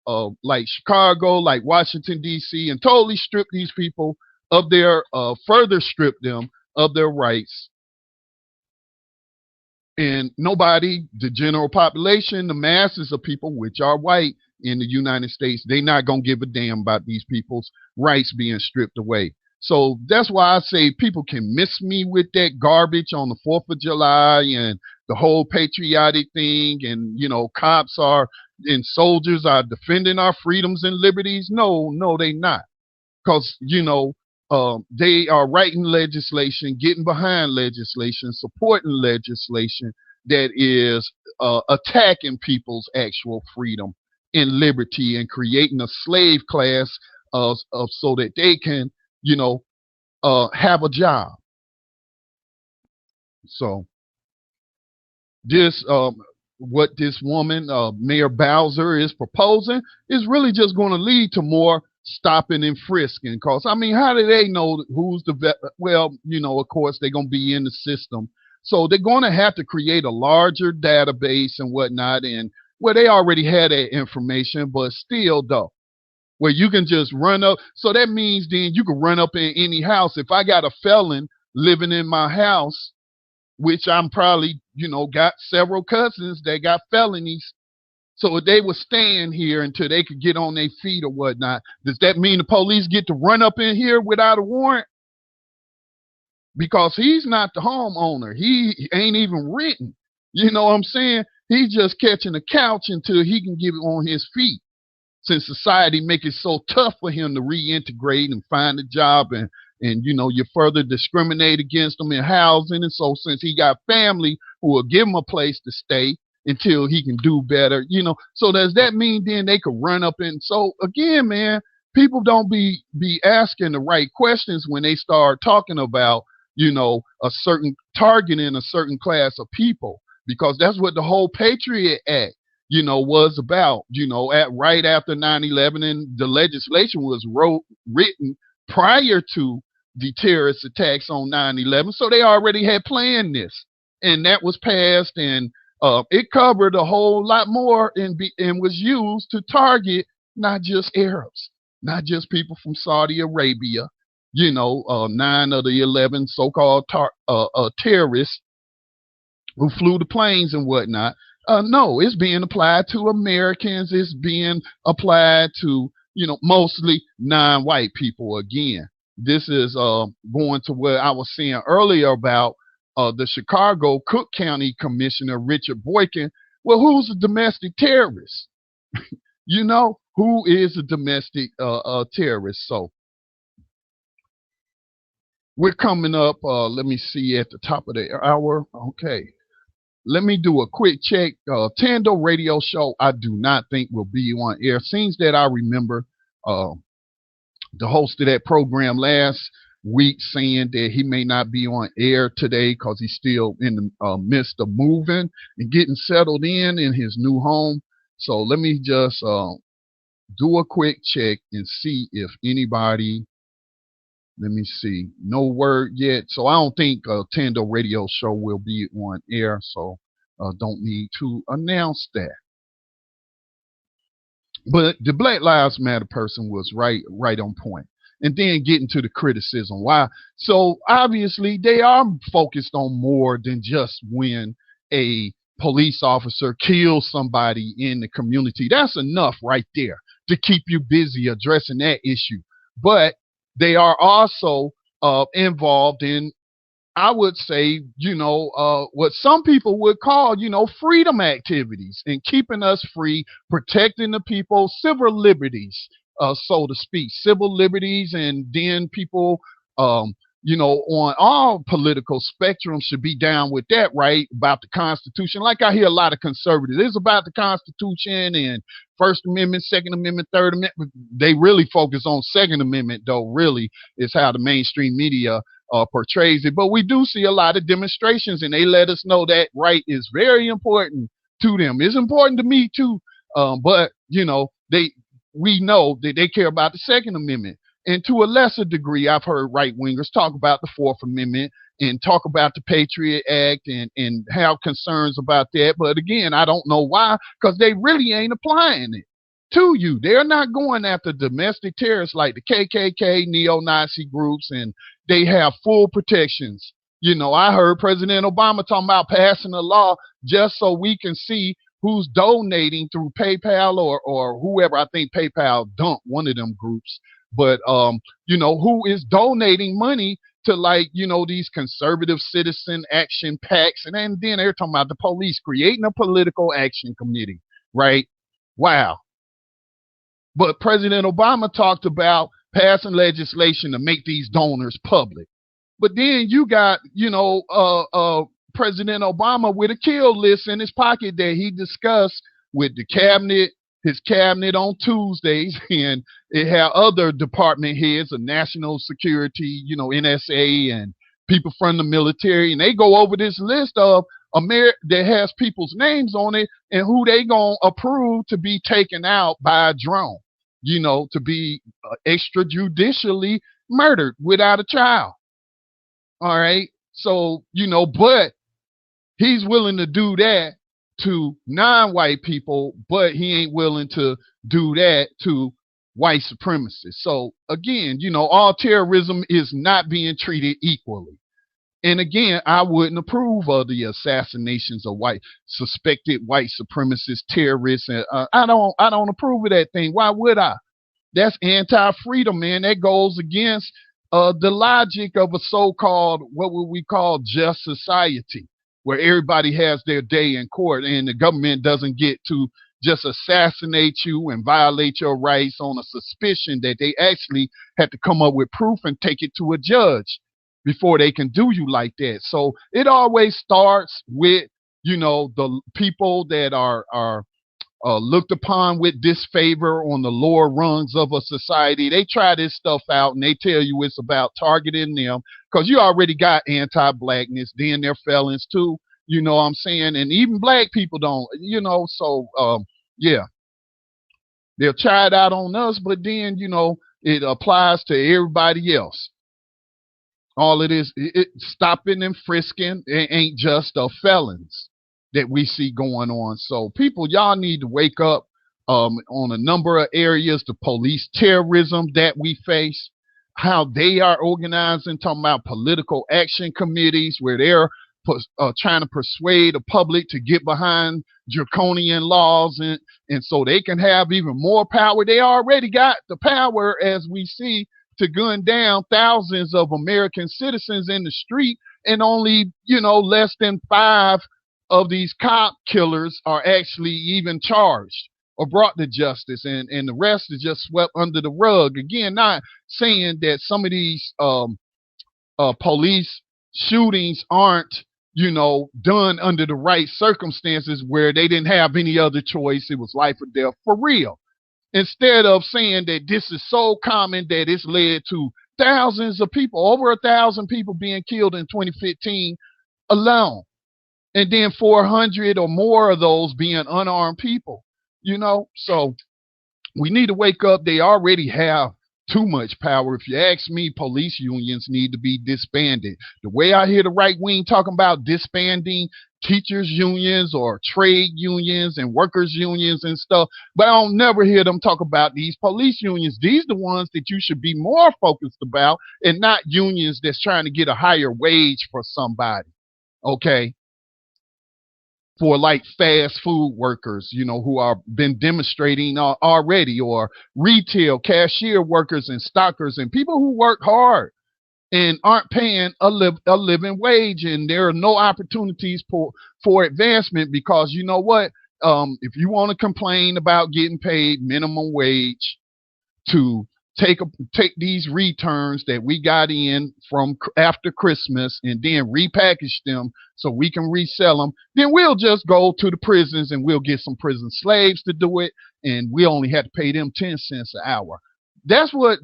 like Chicago, like Washington, D.C., and totally strip these people of their, further strip them of their rights. And nobody, the general population, the masses of people, which are white in the United States, they not going to give a damn about these people's rights being stripped away. So that's why I say people can miss me with that garbage on the 4th of July and the whole patriotic thing. And, you know, cops are and soldiers are defending our freedoms and liberties. No, they not. Because, you know, they are writing legislation, getting behind legislation, supporting legislation that is attacking people's actual freedom and liberty, and creating a slave class so that they can, you know, have a job. So this, what this woman, Mayor Bowser, is proposing is really just going to lead to more stopping and frisking. Cause I mean, how do they know who's well, of course they're gonna be in the system, so they're gonna have to create a larger database and whatnot. And well, they already had that information, but still though, where you can just run up. So that means then you can run up in any house. If I got a felon living in my house, which I'm probably, got several cousins that got felonies. So if they were staying here until they could get on their feet or whatnot, does that mean the police get to run up in here without a warrant? Because he's not the homeowner. He ain't even renting. You know what I'm saying? He's just catching a couch until he can get on his feet. Since society make it so tough for him to reintegrate and find a job, and you further discriminate against him in housing. And so since he got family who will give him a place to stay until he can do better, so does that mean then they could run up? And so again, man, people don't be asking the right questions when they start talking about, a certain targeting a certain class of people, because that's what the whole Patriot Act was about, right after 9/11, and the legislation was written prior to the terrorist attacks on 9/11. So they already had planned this, and that was passed, and it covered a whole lot more and was used to target not just Arabs, not just people from Saudi Arabia, 9 of the 11 so-called terrorists who flew the planes and whatnot. No, it's being applied to Americans. It's being applied to, mostly non-white people. Again, this is going to what I was saying earlier about the Chicago Cook County Commissioner, Richard Boykin. Well, who's a domestic terrorist? Who is a domestic terrorist? So we're coming up, let me see, at the top of the hour. Okay. Let me do a quick check. Tando Radio Show, I do not think will be on air. Seems that I remember the host of that program last week saying that he may not be on air today because he's still in the midst of moving and getting settled in his new home. So let me just do a quick check and see if anybody. Let me see. No word yet. So I don't think Tando Radio Show will be on air. So don't need to announce that. But the Black Lives Matter person was right on point. And then getting to the criticism. Why? So obviously they are focused on more than just when a police officer kills somebody in the community. That's enough right there to keep you busy addressing that issue. But they are also involved in, I would say, what some people would call, freedom activities and keeping us free, protecting the people, civil liberties, so to speak, civil liberties. And then people, on all political spectrum should be down with that, right? About the Constitution. Like I hear a lot of conservatives, it's about the Constitution and First Amendment, Second Amendment, Third Amendment. They really focus on Second Amendment, though, really, is how the mainstream media portrays it. But we do see a lot of demonstrations, and they let us know that right is very important to them. It's important to me, too. But, we know that they care about the Second Amendment. And to a lesser degree, I've heard right-wingers talk about the Fourth Amendment and talk about the Patriot Act and have concerns about that. But again, I don't know why, because they really ain't applying it to you. They're not going after domestic terrorists like the KKK, neo-Nazi groups, and they have full protections. I heard President Obama talking about passing a law just so we can see who's donating through PayPal or whoever. I think PayPal dumped one of them groups. But, who is donating money to these conservative citizen action PACs. And then they're talking about the police creating a political action committee, right? Wow. But President Obama talked about passing legislation to make these donors public. But then you got, President Obama with a kill list in his pocket that he discussed with the cabinet, his cabinet on Tuesdays, and it had other department heads of national security, NSA and people from the military, and they go over this list of that has people's names on it and who they gonna approve to be taken out by a drone. to be extrajudicially murdered without a trial. All right. So, but he's willing to do that to non-white people, but he ain't willing to do that to white supremacists. So again, all terrorism is not being treated equally. And again, I wouldn't approve of the assassinations of suspected white supremacist terrorists. And I don't approve of that thing. Why would I? That's anti-freedom, man. That goes against the logic of a so-called, what would we call, just society, where everybody has their day in court and the government doesn't get to just assassinate you and violate your rights on a suspicion that they actually had to come up with proof and take it to a judge before they can do you like that. So it always starts with, the people that are looked upon with disfavor on the lower rungs of a society. They try this stuff out and they tell you it's about targeting them because you already got anti-blackness. Then they're felons too. You know what I'm saying? And even black people don't, so yeah, they'll try it out on us, but then, it applies to everybody else. All it is, stopping and frisking, it ain't just felons that we see going on. So people, y'all need to wake up on a number of areas, the police terrorism that we face, how they are organizing, talking about political action committees where they're trying to persuade the public to get behind draconian laws and so they can have even more power. They already got the power, as we see, to gun down thousands of American citizens in the street, and only, less than 5 of these cop killers are actually even charged or brought to justice, and the rest is just swept under the rug. Again, not saying that some of these police shootings aren't, done under the right circumstances where they didn't have any other choice. It was life or death for real. Instead of saying that this is so common that it's led to thousands of people, over 1,000 people being killed in 2015 alone. And then 400 or more of those being unarmed people, So we need to wake up. They already have too much power. If you ask me, police unions need to be disbanded. The way I hear the right wing talking about disbanding teachers unions or trade unions and workers unions and stuff, but I don't never hear them talk about these police unions. These are the ones that you should be more focused about, and not unions that's trying to get a higher wage for somebody. Okay. For like fast food workers, who are been demonstrating already, or retail cashier workers and stockers and people who work hard and aren't paying a living wage, and there are no opportunities for advancement because you know what? If you want to complain about getting paid minimum wage to take these returns that we got in from after Christmas and then repackage them so we can resell them, then we'll just go to the prisons and we'll get some prison slaves to do it, and we only have to pay them 10 cents an hour. That's what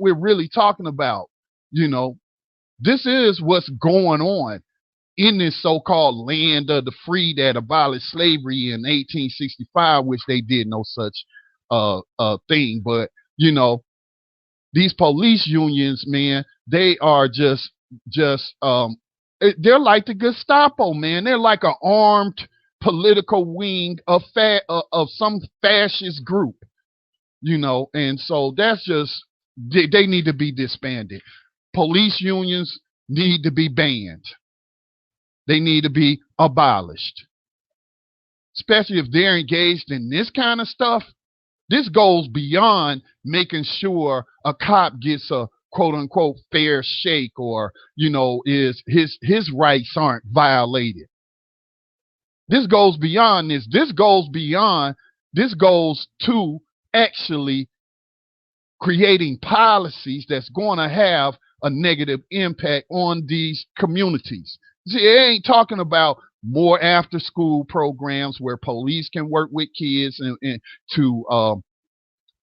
we're really talking about. This is what's going on in this so-called land of the free that abolished slavery in 1865, which they did no such thing. But these police unions, man, they are just they're like the Gestapo, man. They're like an armed political wing of some fascist group, and so that's just, they need to be disbanded. Police unions need to be banned. They need to be abolished, especially if they're engaged in this kind of stuff. This goes beyond making sure a cop gets a quote unquote fair shake, or, is his rights aren't violated. This goes beyond this. This goes to actually creating policies that's going to have a negative impact on these communities. See, it ain't talking about more after school programs where police can work with kids and to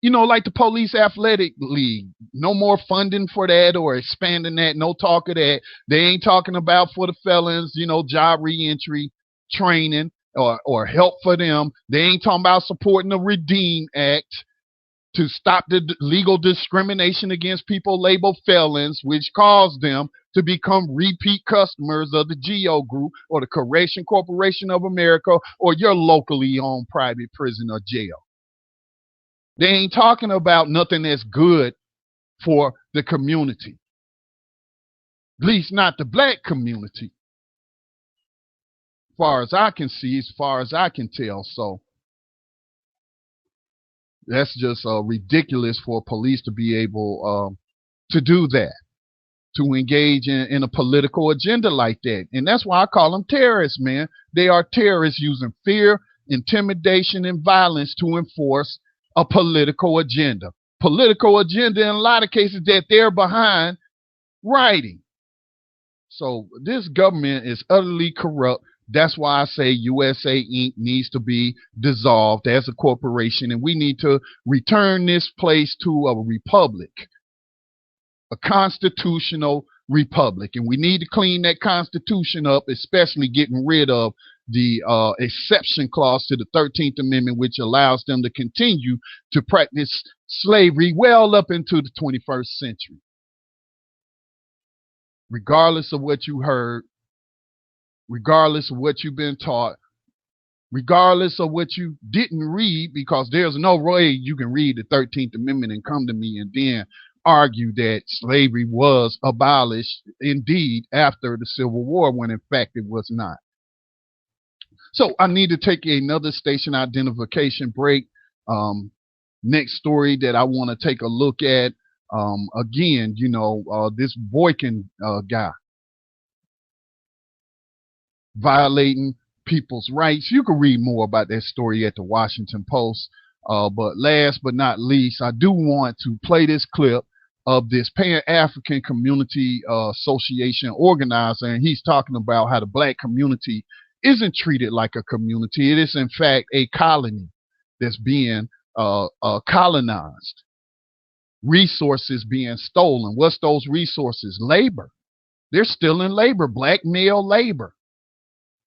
like the police athletic league. No more funding for that or expanding that. No talk of that. They ain't talking about for the felons, job reentry training or help for them. They ain't talking about supporting the Redeem Act. to stop the legal discrimination against people labeled felons, which caused them to become repeat customers of the GEO Group or the Correction Corporation of America or your locally owned private prison or jail. They ain't talking about nothing that's good for the community, at least not the black community, as far as I can see, as far as I can tell. So that's just ridiculous for police to be able to do that, to engage in a political agenda like that. And that's why I call them terrorists, man. They are terrorists using fear, intimidation, and violence to enforce a political agenda. Political agenda in a lot of cases that they're behind writing. So this government is utterly corrupt. That's why I say USA Inc. needs to be dissolved as a corporation, and we need to return this place to a republic, a constitutional republic. And we need to clean that Constitution up, especially getting rid of the exception clause to the 13th Amendment, which allows them to continue to practice slavery well up into the 21st century. Regardless of what you heard, regardless of what you've been taught, regardless of what you didn't read, because there's no way you can read the 13th Amendment and come to me and then argue that slavery was abolished indeed after the Civil War, when in fact it was not. So I need to take another station identification break. Next story that I want to take a look at, again, this Boykin guy violating people's rights. You can read more about that story at the Washington Post. But last but not least, I do want to play this clip of this Pan-African Community Association organizer, and he's talking about how the black community isn't treated like a community. It is, in fact, a colony that's being colonized. Resources being stolen. What's those resources? Labor. They're stealing labor, black male labor.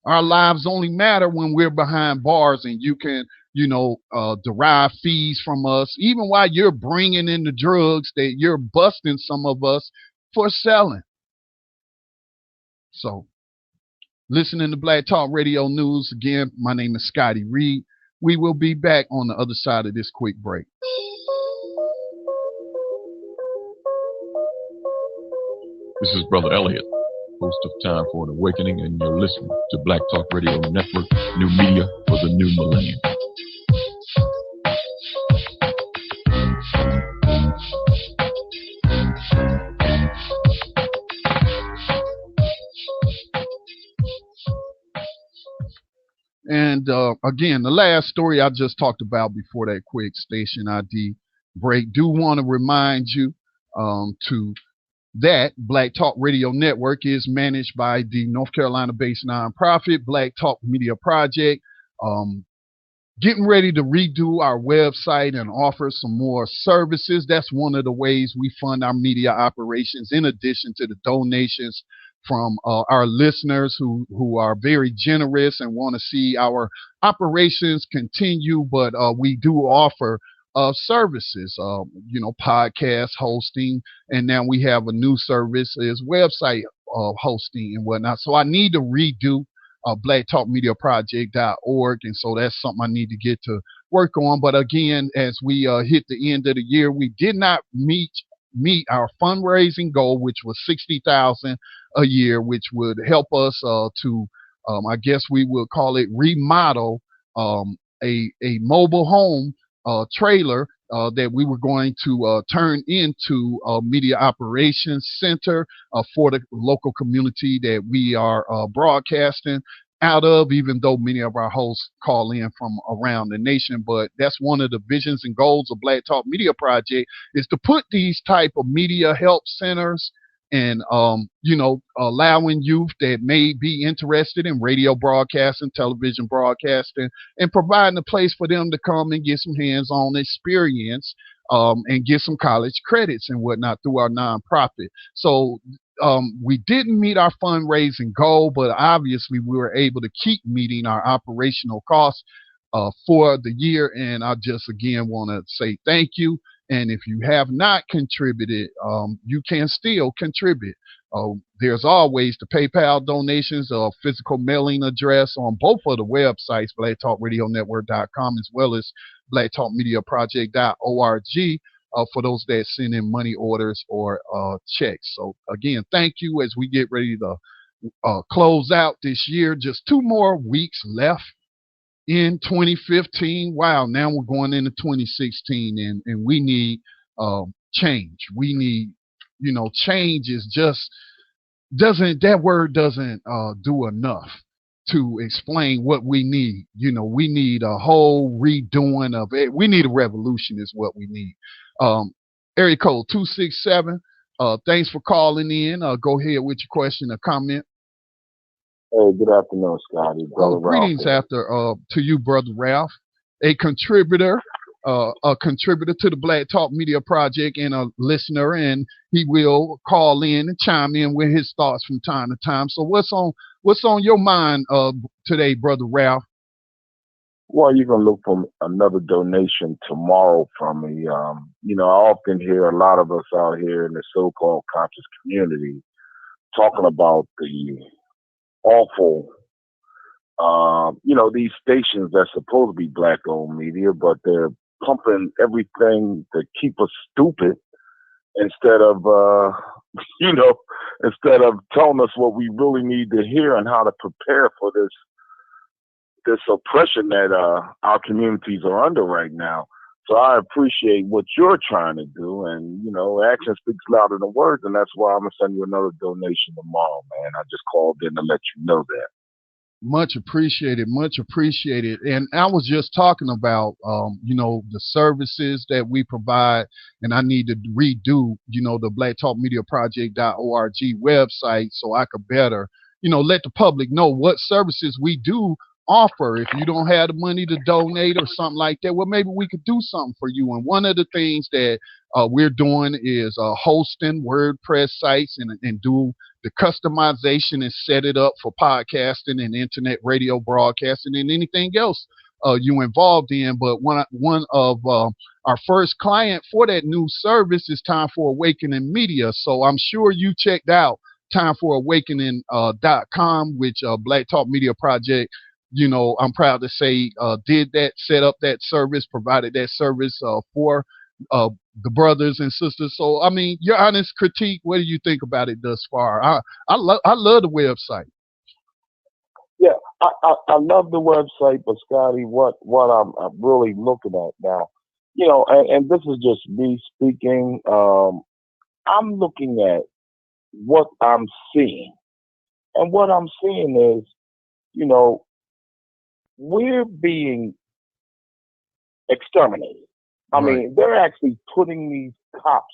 Our lives only matter when we're behind bars and you can, derive fees from us, even while you're bringing in the drugs that you're busting some of us for selling. So, listening to Black Talk Radio News, again, my name is Scotty Reid. We will be back on the other side of this quick break. This is Brother Elliot, host of Time for an Awakening, and you're listening to Black Talk Radio Network, new media for the new millennium. And again, the last story I just talked about before that quick station ID break, do want to remind you to that Black Talk Radio Network is managed by the North Carolina-based nonprofit Black Talk Media Project. Getting ready to redo our website and offer some more services. That's one of the ways we fund our media operations, in addition to the donations from our listeners who are very generous and want to see our operations continue. But we do offer services, podcast hosting, and now we have a new service is website hosting and whatnot. So I need to redo blacktalkmediaproject.org, and so that's something I need to get to work on. But again, as we hit the end of the year, we did not meet our fundraising goal, which was $60,000 a year, which would help us to I guess we would call it remodel a mobile home trailer that we were going to turn into a media operations center for the local community that we are broadcasting out of, even though many of our hosts call in from around the nation. But that's one of the visions and goals of Black Talk Media Project, is to put these type of media help centers and, allowing youth that may be interested in radio broadcasting, television broadcasting, and providing a place for them to come and get some hands-on experience and get some college credits and whatnot through our nonprofit. So we didn't meet our fundraising goal, but obviously we were able to keep meeting our operational costs for the year. And I just again want to say thank you. And if you have not contributed, you can still contribute. There's always the PayPal donations, physical mailing address on both of the websites, blacktalkradionetwork.com as well as blacktalkmediaproject.org, for those that send in money orders or checks. So again, thank you as we get ready to close out this year. Just 2 more weeks left in 2015. Wow, now we're going into 2016, and we need change. We need, change is just that word doesn't do enough to explain what we need. We need a whole redoing of it. We need a revolution is what we need. Area code 267. Thanks for calling in. Go ahead with your question or comment. Hey, good afternoon, Scotty. Brother greetings Ralph. to you, Brother Ralph, a contributor to the Black Talk Media Project and a listener, and he will call in and chime in with his thoughts from time to time. So what's on your mind today, Brother Ralph? Well, you can look for another donation tomorrow from me. I often hear a lot of us out here in the so-called conscious community talking about the awful, these stations that's supposed to be black-owned media, but they're pumping everything to keep us stupid instead of, instead of telling us what we really need to hear and how to prepare for this oppression that our communities are under right now. So I appreciate what you're trying to do, and action speaks louder than words, and that's why I'm gonna send you another donation tomorrow, man. I just called in to let you know that. Much appreciated, much appreciated. And I was just talking about, the services that we provide, and I need to redo, the blacktalkmediaproject.org website so I could better, let the public know what services we do offer. If you don't have the money to donate or something like that, well, maybe we could do something for you. And one of the things that we're doing is hosting WordPress sites and do the customization and set it up for podcasting and internet radio broadcasting and anything else you involved in. But one of our first client for that new service is Time for Awakening Media. So I'm sure you checked out timefораwakening.com, which Black Talk Media Project, I'm proud to say, did that, set up that service, provided that service for the brothers and sisters. So, I mean, your honest critique, what do you think about it thus far? I love the website. Yeah, I love the website, but Scotty, what I'm really looking at now, and this is just me speaking, I'm looking at what I'm seeing. And what I'm seeing is, we're being exterminated. I mean, they're actually putting these cops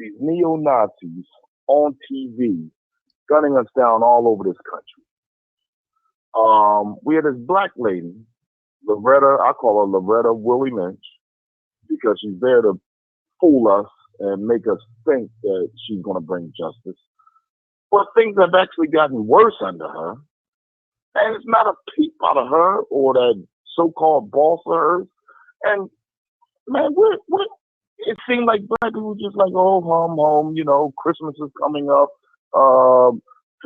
these neo-Nazis on TV, gunning us down all over this country. We had this black lady, Loretta, I call her Loretta Willie Lynch, because she's there to fool us and make us think that she's going to bring justice. But things have actually gotten worse under her. And it's not a peep out of her or that so-called boss of hers. And, man, it seemed like black people just like, oh, home, Christmas is coming up.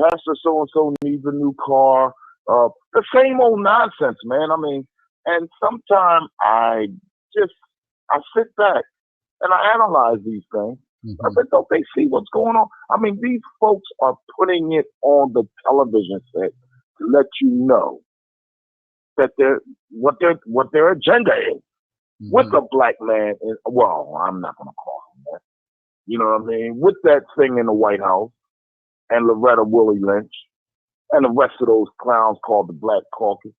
Pastor so-and-so needs a new car. The same old nonsense, man. I mean, and sometimes I sit back and I analyze these things. I said, don't they see what's going on? I mean, these folks are putting it on the television set to let you know that what their agenda is. With a black man, I'm not going to call him that. You know what I mean? With that thing in the White House and Loretta Willie Lynch and the rest of those clowns called the Black Caucus.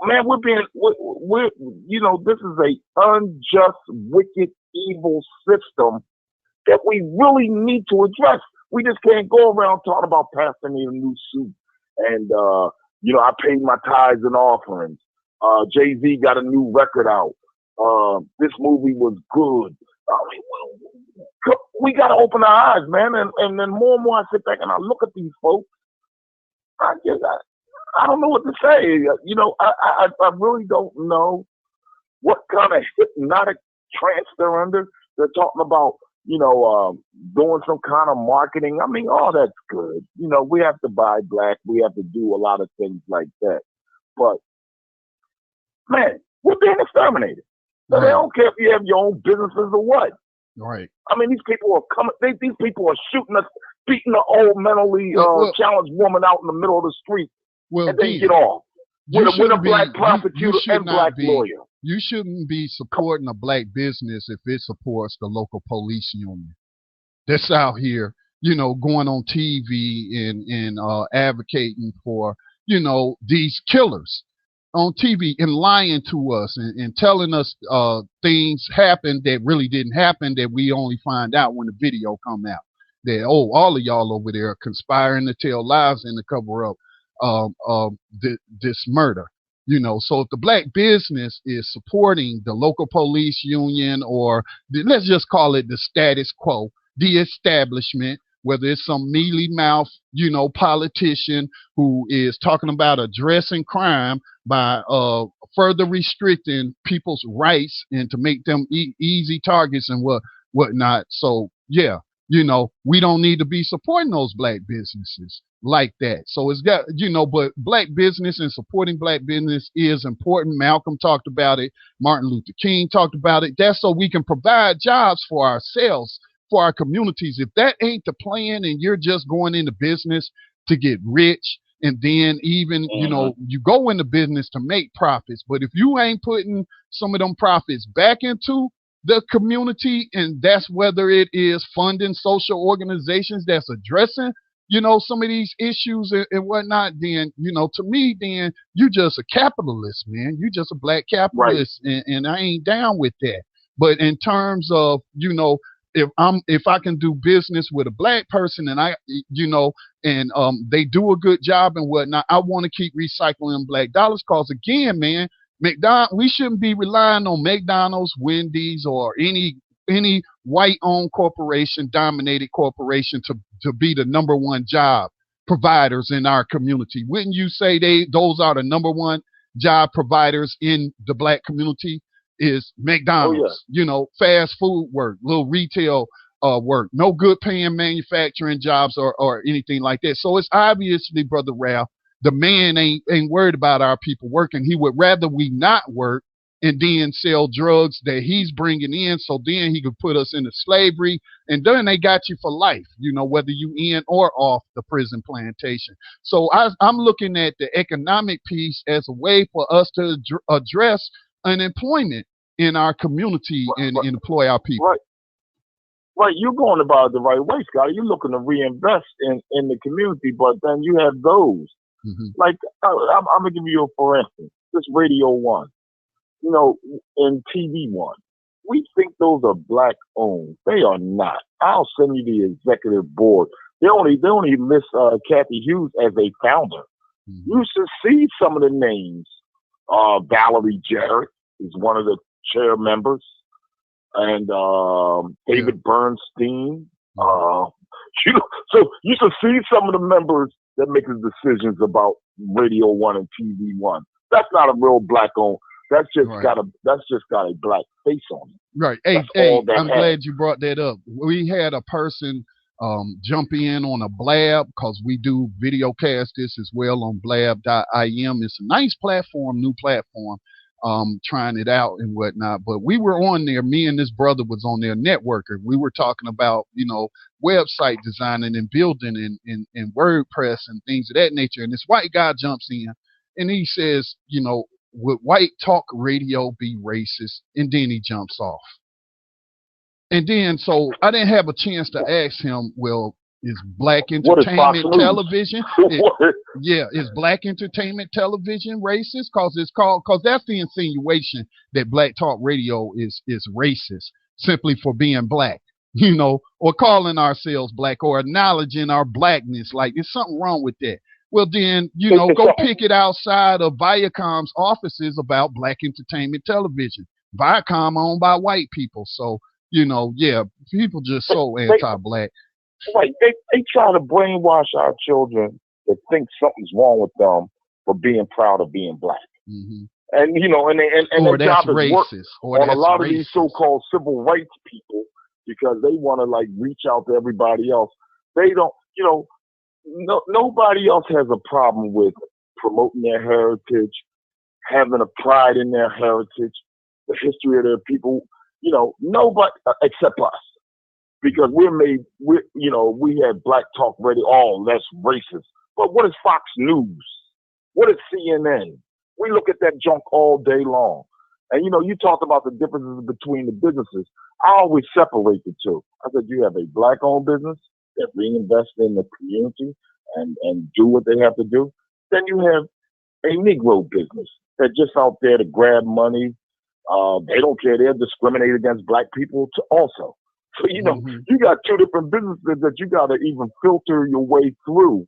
Man, this is a unjust, wicked, evil system that we really need to address. We just can't go around talking about Pastor need a new suit and, I paid my tithes and offerings. Jay-Z got a new record out. This movie was good. I mean, we got to open our eyes, man. And then more and more I sit back and I look at these folks. I don't know what to say. You know, I really don't know what kind of hypnotic trance they're under. They're talking about, you know, doing some kind of marketing. I mean, all that's good. You know, we have to buy black. We have to do a lot of things like that. But man, we're being exterminated. So Right. they don't care if you have your own businesses or what. Right. I mean, these people are coming. These people are shooting us, beating an old mentally challenged woman out in the middle of the street, and then get off with a black prosecutor and black lawyer. You shouldn't be supporting a black business if it supports the local police union. That's out here, you know, going on TV and advocating for, you know, these killers on TV and lying to us and telling us things happened that really didn't happen, that we only find out when the video come out. That, oh, all of y'all over there conspiring to tell lies and to cover up this murder. You know, so if the black business is supporting the local police union, or let's just call it the status quo, the establishment, whether it's some mealy mouth, you know, politician who is talking about addressing crime by further restricting people's rights and to make them easy targets and whatnot. So yeah, you know, we don't need to be supporting those black businesses like that. So it's got, you know, but black business and supporting black business is important. Malcolm talked about it. Martin Luther King talked about it. That's so we can provide jobs for ourselves, for our communities. If that ain't the plan and you're just going into business to get rich, and then even, you know, you go into business to make profits, but if you ain't putting some of them profits back into the community, and that's whether it is funding social organizations that's addressing, you know, some of these issues and whatnot, then, you know, to me, then you just a capitalist, man. You just a black capitalist, right. And I ain't down with that. But in terms of, you know, if I can do business with a black person and I, you know, and they do a good job and whatnot, I want to keep recycling black dollars, because again, man, we shouldn't be relying on McDonald's, Wendy's, or any white-owned corporation, dominated corporation to be the number one job providers in our community. Wouldn't you say those are the number one job providers in the black community? Is McDonald's, you know, fast food work, little retail work, no good paying manufacturing jobs or anything like that. So it's obviously, Brother Ralph, the man ain't worried about our people working. He would rather we not work and then sell drugs that he's bringing in, so then he could put us into slavery, and then they got you for life, you know, whether you in or off the prison plantation. So I'm looking at the economic piece as a way for us to address unemployment in our community and employ our people. Right, you're going about it the right way, Scotty. You're looking to reinvest in the community, but then you have those. Like, I'm going to give you for instance, this Radio 1, you know, and TV 1. We think those are black owned. They are not. I'll send you the executive board. They only list Kathy Hughes as a founder. You should see some of the names. Valerie Jarrett is one of the chair members, and David Bernstein. So you should see some of the members that make the decisions about Radio 1 and TV 1. That's not a real black owned. That's just got a black face on it. Right. Hey, I'm glad you brought that up. We had a person jump in on a Blab, because we do video cast this as well on blab.im. It's a nice platform, new platform. Trying it out and whatnot. But we were on there, me and this brother was on there networking. We were talking about, you know, website designing and building and WordPress and things of that nature. And this white guy jumps in and he says, you know, would white talk radio be racist? And then he jumps off. And then, so I didn't have a chance to ask him, well, is black entertainment television? Is black entertainment television racist? Because that's the insinuation that black talk radio is racist simply for being black, you know, or calling ourselves black or acknowledging our blackness. Like, there's something wrong with that. Well, then, you know, go pick it outside of Viacom's offices about black entertainment television. Viacom owned by white people. So, you know, yeah, people just so anti-black. Right, they try to brainwash our children to think something's wrong with them for being proud of being black. Mm-hmm. And you know, and Or their job is work or on a lot racist. of these so-called civil rights people because they want to like reach out to everybody else. They don't, you know, nobody else has a problem with promoting their heritage, having a pride in their heritage, the history of their people. You know, nobody except us. Because we had Black Talk Radio. Oh, that's racist. But what is Fox News? What is CNN? We look at that junk all day long. And, you know, you talked about the differences between the businesses. I always separate the two. I said, you have a Black-owned business that reinvests in the community and do what they have to do. Then you have a Negro business that's just out there to grab money. They don't care. They'll discriminate against Black people also. So, you know, you got two different businesses that you got to even filter your way through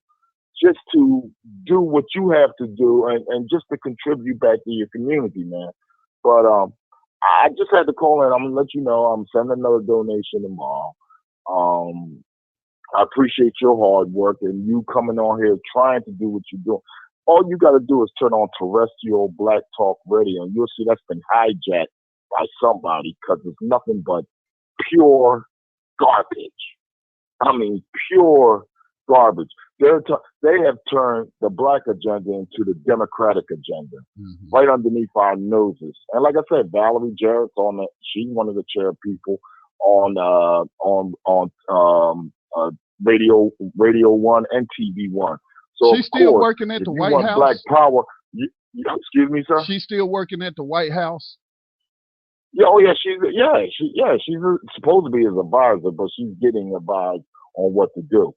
just to do what you have to do and just to contribute back to your community, man. But I just had to call in. I'm going to let you know I'm sending another donation tomorrow. I appreciate your hard work and you coming on here trying to do what you're doing. All you got to do is turn on terrestrial Black Talk Radio, and you'll see that's been hijacked by somebody because it's nothing but pure garbage. I mean, pure garbage. They have turned the Black agenda into the Democratic agenda, right underneath our noses. And like I said, Valerie Jarrett's on that. She's one of the chair people on Radio 1 and TV 1. So she's still working at the White House. Black Power. Excuse me, sir. She's still working at the White House. Yeah, she's supposed to be his advisor, but she's getting advice on what to do.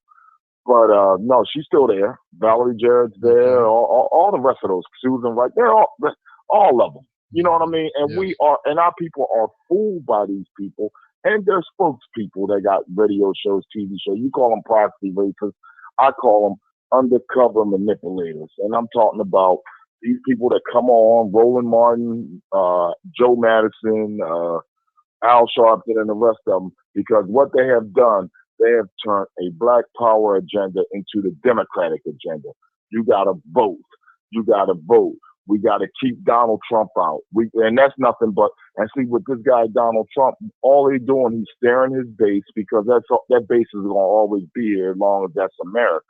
But no, she's still there. Valerie Jarrett's there. All the rest of those, Susan Wright, they're all of them. You know what I mean? And we are, and our people are fooled by these people and their spokespeople. They got radio shows, TV shows. You call them proxy rapists. I call them undercover manipulators. And I'm talking about these people that come on, Roland Martin, Joe Madison, Al Sharpton, and the rest of them, because what they have done, they have turned a Black Power agenda into the Democratic agenda. You got to vote. You got to vote. We got to keep Donald Trump out. And that's nothing but, and see with this guy, Donald Trump, all he's doing, he's staring his base because that base is going to always be here as long as that's America.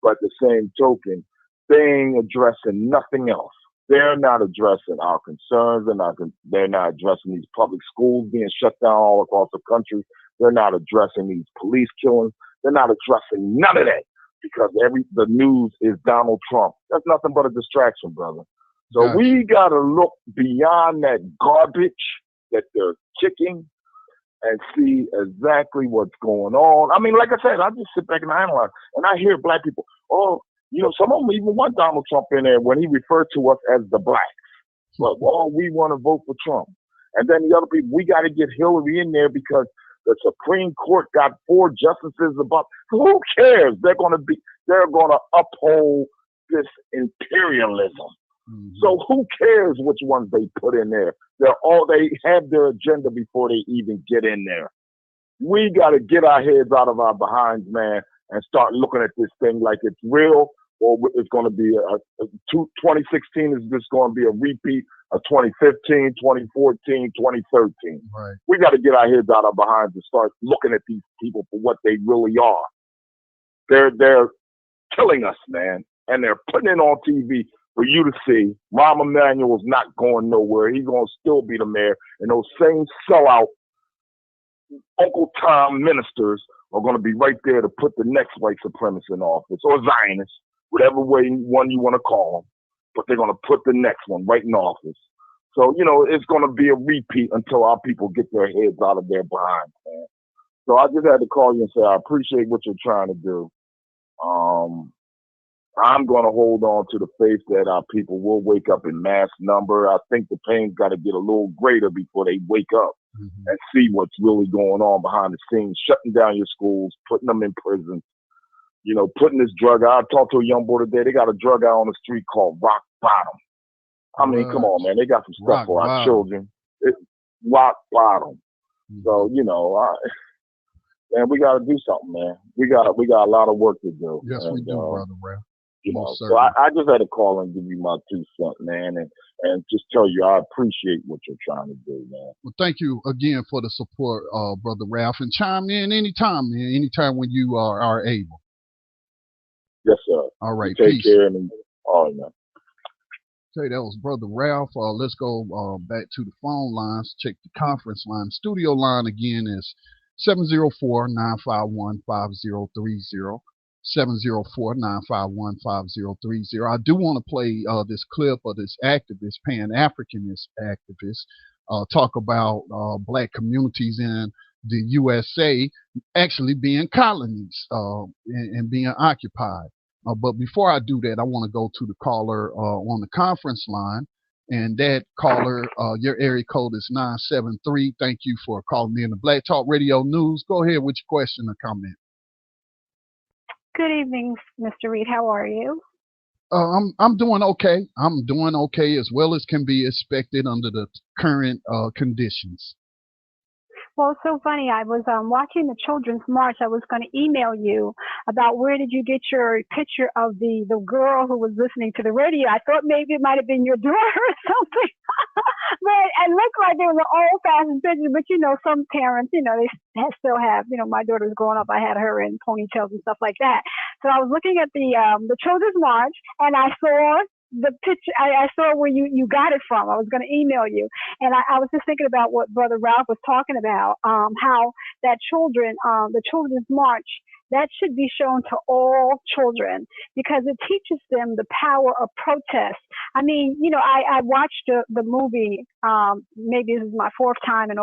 But the same token, they ain't addressing nothing else. They're not addressing our concerns. They're not addressing these public schools being shut down all across the country. They're not addressing these police killings. They're not addressing none of that because the news is Donald Trump. That's nothing but a distraction, brother. So we got to look beyond that garbage that they're kicking and see exactly what's going on. I mean, like I said, I just sit back and analyze, and I hear Black people, some of them even want Donald Trump in there when he referred to us as the Blacks. But, we want to vote for Trump. And then the other people, we got to get Hillary in there because the Supreme Court got 4 justices about. Who cares? They're going to uphold this imperialism. So who cares which ones they put in there? They have their agenda before they even get in there. We got to get our heads out of our behinds, man, and start looking at this thing like it's real, or it's going to be 2016 is just going to be a repeat of 2015, 2014, 2013. Right. We got to get our heads out of our behinds and start looking at these people for what they really are. They're killing us, man, and they're putting it on TV for you to see. Rahm Emanuel's not going nowhere. He's going to still be the mayor. And those same sellout Uncle Tom ministers are going to be right there to put the next white supremacist in office, or Zionist, whatever one you want to call them. But they're going to put the next one right in office. So, it's going to be a repeat until our people get their heads out of their behind, man. So I just had to call you and say, I appreciate what you're trying to do. I'm going to hold on to the faith that our people will wake up in mass number. I think the pain's got to get a little greater before they wake up and see what's really going on behind the scenes, shutting down your schools, putting them in prison, putting this drug out. I talked to a young boy today. They got a drug out on the street called Rock Bottom. I mean, come on, man. They got some stuff for our children. It's Rock Bottom. So, man, we got to do something, man. We got a lot of work to do. Yes, we do, Brother Ralph. Most So certainly. I just had to call and give you my 2 cents, man, and just tell you I appreciate what you're trying to do, man. Well, thank you again for the support, Brother Ralph, and chime in anytime, man, anytime when you are able. Yes, sir. All right, you take peace. care, and all right, man. Okay, that was Brother Ralph. Let's go back to the phone lines. Check the conference line. Studio line again is 704-951-5030. 704-951-5030. I do want to play this clip of this activist, Pan-Africanist activist, talk about black communities in the USA actually being colonies and being occupied. But before I do that, I want to go to the caller on the conference line. And that caller, your area code is 973. Thank you for calling in the Black Talk Radio News. Go ahead with your question or comment. Good evening, Mr. Reid. How are you? I'm doing okay. I'm doing okay as well as can be expected under the current conditions. Well, it's so funny. I was watching the Children's March. I was going to email you about where did you get your picture of the girl who was listening to the radio. I thought maybe it might have been your daughter or something. But it looked like it was an old-fashioned picture. But, some parents, they still have, my daughter was growing up. I had her in ponytails and stuff like that. So I was looking at the Children's March, and I saw the picture. I saw where you got it from. I was going to email you, and I was just thinking about what Brother Ralph was talking about, how that the Children's March, that should be shown to all children because it teaches them the power of protest. I mean, I watched the movie. Maybe this is my fourth time, and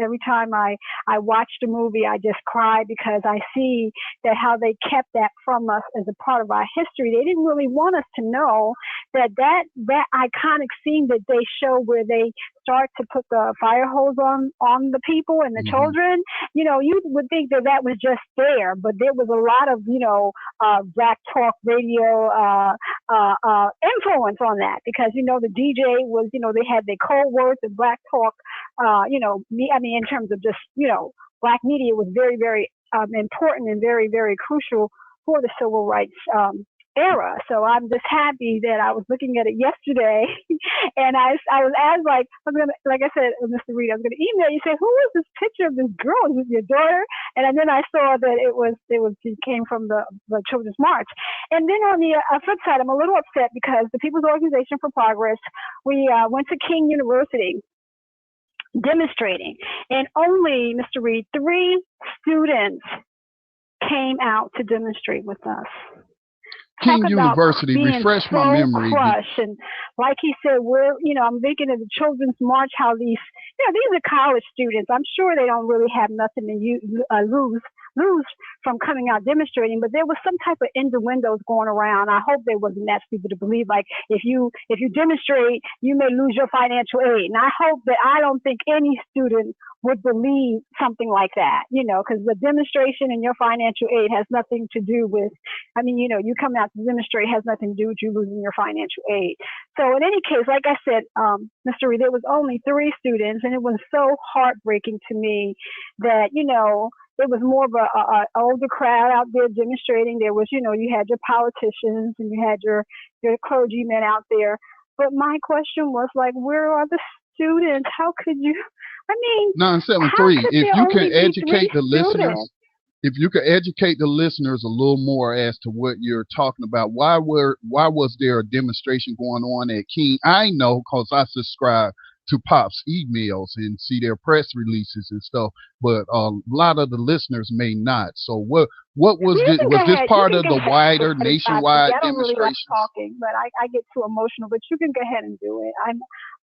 every time I watch the movie, I just cry because I see that how they kept that from us as a part of our history. They didn't really want us to know that iconic scene that they show where they start to put the fire hose on the people and the children, you would think that was just there, but there was a lot of, Black Talk Radio influence on that because, the DJ was, they had their code words and Black Talk, in terms of just, Black media was very, very important and very, very crucial for the civil rights era. So I'm just happy that I was looking at it yesterday and I was asked, like I said, Mr. Reid, I was going to email you, say, who is this picture of this girl? Is this your daughter? And then I saw that it came from the Children's March. And then on the flip side, I'm a little upset because the People's Organization for Progress, we went to King University demonstrating, and only, Mr. Reid, 3 students came out to demonstrate with us. King University, refresh my memory. Crushed. And like he said, I'm thinking of the Children's March, how these are college students. I'm sure they don't really have nothing to lose from coming out demonstrating, but there was some type of innuendos going around. I hope they wasn't that stupid to believe, like, if you demonstrate, you may lose your financial aid. And I don't think any student would believe something like that, because the demonstration and your financial aid has nothing to do with, you come out to demonstrate has nothing to do with you losing your financial aid. So in any case, like I said, Mr. Reid, there was only 3 students, and it was so heartbreaking to me that, it was more of a older crowd out there demonstrating. There was, you had your politicians and you had your clergymen out there. But my question was like, where are the students? How could you? 973. If you can educate the listeners, a little more as to what you're talking about, why was there a demonstration going on at King? I know because I subscribe to Pop's emails and see their press releases and stuff, but a lot of the listeners may not. So what was this? Was this part of the wider nationwide demonstration? I don't really like talking, but I get too emotional. But you can go ahead and do it.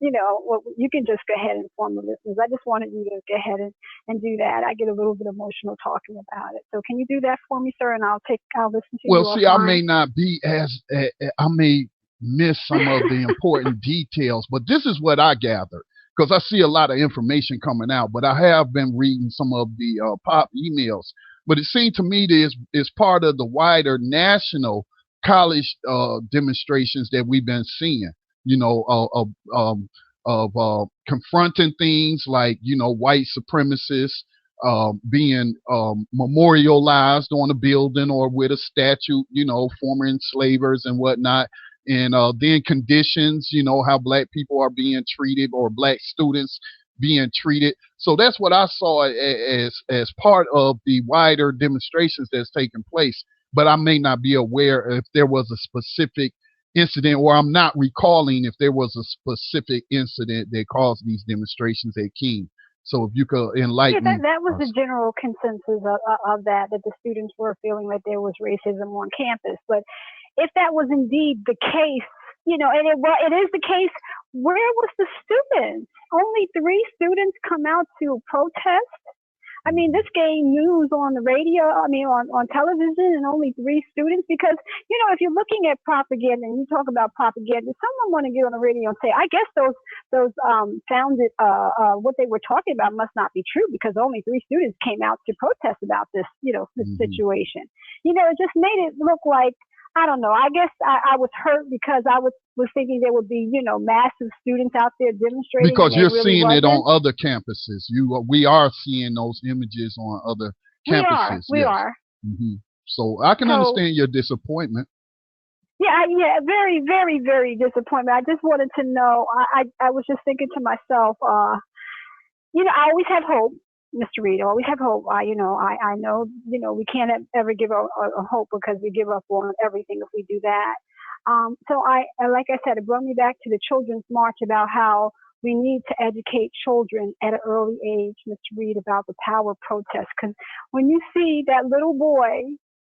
You can just go ahead and inform the listeners. I just wanted you to go ahead and do that. I get a little bit emotional talking about it. So can you do that for me, sir? And I'll listen to you. Well, see, I may not be I may miss some of the important details, but this is what I gathered because I see a lot of information coming out, but I have been reading some of the Pop emails, but it seemed to me that it's part of the wider national college demonstrations that we've been seeing, of confronting things like, white supremacists, being memorialized on a building or with a statue, former enslavers and whatnot. And then conditions, how black people are being treated or black students being treated. So that's what I saw as part of the wider demonstrations that's taking place. But I may not be aware if there was a specific incident, or I'm not recalling if there was a specific incident that caused these demonstrations at King. So if you could enlighten. Yeah, that was the general consensus of that the students were feeling that there was racism on campus. But if that was indeed the case, and it is the case, where was the students? Only 3 students come out to protest. I mean, this gained news on the radio, on television, and only 3 students, because, if you're looking at propaganda and you talk about propaganda, someone want to get on the radio and say, I guess those founded, what they were talking about must not be true, because only 3 students came out to protest about this, this situation. It just made it look like, I don't know. I guess I was hurt because I was thinking there would be, massive students out there demonstrating. Because you're really seeing wasn't. it on other campuses. We are seeing those images on other campuses. We are. Mm-hmm. So I can understand your disappointment. Yeah, very, very, very disappointment. I just wanted to know. I was just thinking to myself, I always have hope. Mr. Reid, always have hope. I know, we can't ever give up hope, because we give up on everything if we do that. So like I said, it brought me back to the Children's March about how we need to educate children at an early age, Mr. Reid, about the power of protest. Because when you see that little boy,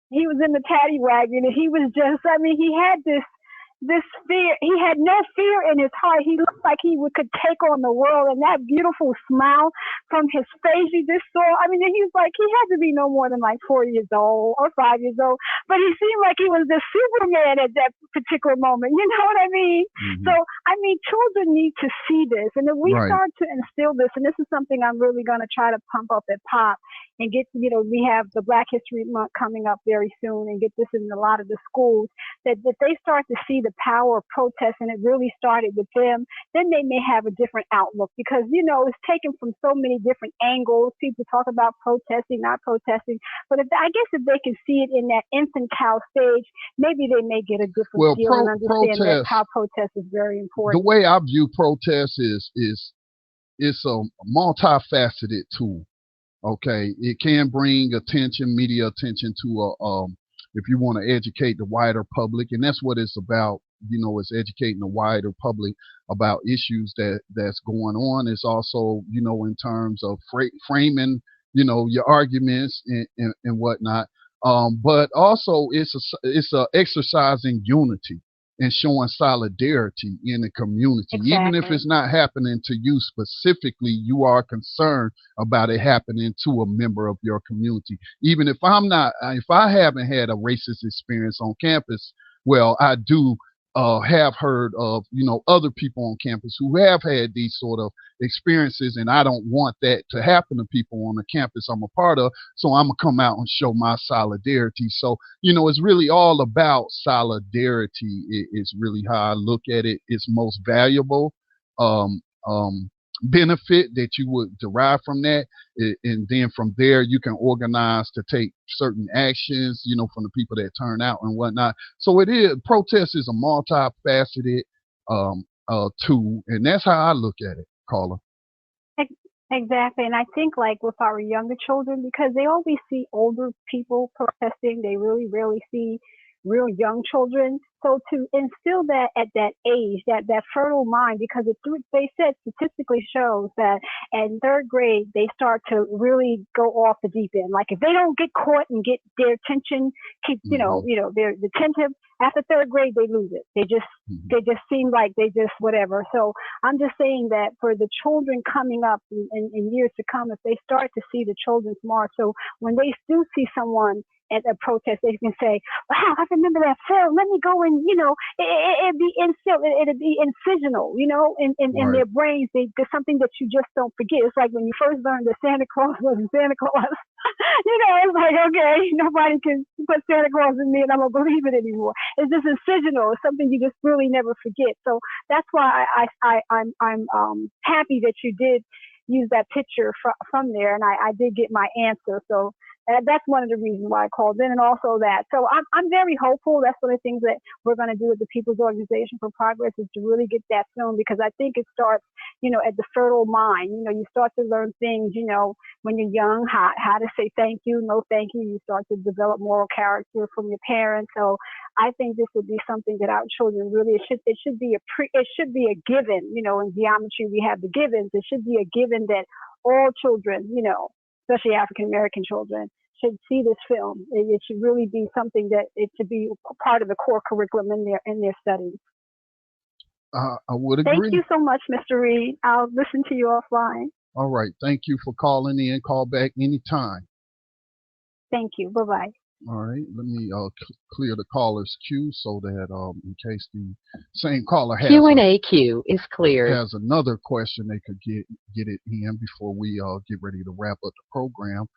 he was in the paddy wagon, and he was just, he had this fear. He had no fear in his heart. He looked like he could take on the world, and that beautiful smile from his face, you just saw. He was like, he had to be no more than like 4 years old or 5 years old, but he seemed like he was the Superman at that particular moment. You know what I mean? Mm-hmm. So, children need to see this, and if we start to instill this, and this is something I'm really going to try to pump up at POP and get, we have the Black History Month coming up very soon, and get this in a lot of the schools, that they start to see the power of protest, and it really started with them, then they may have a different outlook, because, it's taken from so many different angles. People talk about protesting, not protesting, but if they can see it in that infantile stage, maybe they may get a different feel and understand that how protest is very important. The way I view protest is it's a multifaceted tool. Okay, it can bring media attention to if you want to educate the wider public, and that's what it's about. It's educating the wider public about issues that's going on. It's also, in terms of framing, your arguments and whatnot. But also it's a exercising unity and showing solidarity in the community. Exactly. Even if it's not happening to you specifically, you are concerned about it happening to a member of your community. Even if I haven't had a racist experience on campus, well, I do have heard of, other people on campus who have had these sort of experiences, and I don't want that to happen to people on the campus I'm a part of. So I'm gonna come out and show my solidarity. So, it's really all about solidarity. It's really how I look at it. It's most valuable benefit that you would derive from that, and then from there you can organize to take certain actions, from the people that turn out and whatnot. So protest is a multifaceted tool, and that's how I look at it, Carla. Exactly. And I think, like, with our younger children, because they always see older people protesting, they really rarely see real young children. So to instill that at that age, that fertile mind, because they said statistically shows that in 3rd grade, they start to really go off the deep end. Like, if they don't get caught and get their attention, they're attentive, after 3rd grade, they lose it. They just seem like they just whatever. So I'm just saying that for the children coming up in years to come, if they start to see the Children's March, so when they do see someone at a protest, they can say, wow, I remember that film. Let me go and, it'd be incisional, in their brains. There's something that you just don't forget. It's like when you first learned that Santa Claus wasn't Santa Claus. It's like, okay, nobody can put Santa Claus in me and I'm going to believe it anymore. It's just incisional. It's something you just really never forget. So that's why I'm happy that you did use that picture from there, and I did get my answer. So that's one of the reasons why I called in, and also that. So I'm very hopeful. That's one of the things that we're going to do with the People's Organization for Progress is to really get that film, because I think it starts, at the fertile mind. You start to learn things, when you're young, how to say thank you, no thank you. You start to develop moral character from your parents. So I think this would be something that our children really, it should be a given. In geometry we have the givens. It should be a given that all children, especially African American children, should see this film. It should really be something that it should be part of the core curriculum in their studies. I would agree. Thank you so much, Mr. Reid. I'll listen to you offline. All right. Thank you for calling in. Call back anytime. Thank you. Bye-bye. All right. Let me clear the caller's queue so that in case the same caller has Q&A queue is cleared. Has another question, they could get it in before we get ready to wrap up the program.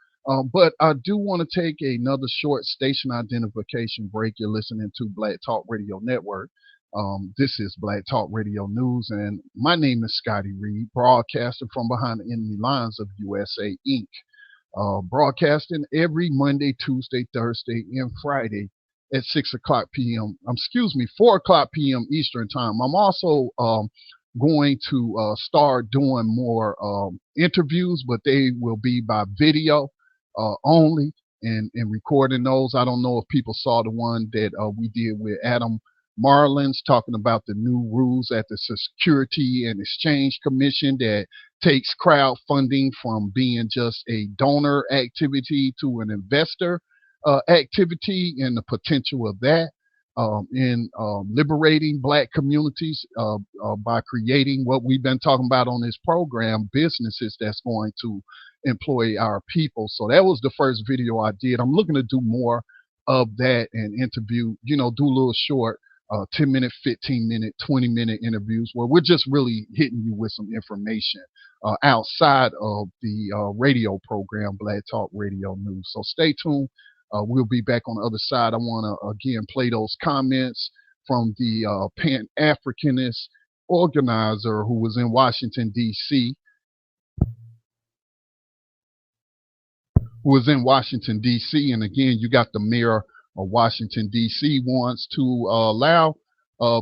But I do want to take another short station identification break. You're listening to Black Talk Radio Network. This is Black Talk Radio News, and my name is Scotty Reid, broadcasting from behind the enemy lines of USA Inc. Broadcasting every Monday, Tuesday, Thursday, and Friday at 4 o'clock p.m. Eastern Time. I'm also going to start doing more interviews, but they will be by video only, and recording those. I don't know if people saw the one that we did with Adam Marlins talking about the new rules at the Security and Exchange Commission that takes crowdfunding from being just a donor activity to an investor activity, and the potential of that in liberating Black communities by creating what we've been talking about on this program, businesses that's going to employ our people. So that was the first video I did. I'm looking to do more of that and interview, do a little short 10-minute, 15-minute, 20-minute interviews where we're just really hitting you with some information outside of the radio program, Black Talk Radio News. So stay tuned. We'll be back on the other side. I want to, again, play those comments from the Pan-Africanist organizer who was in Washington, D.C., And again, you got the mayor of Washington, D.C. wants to allow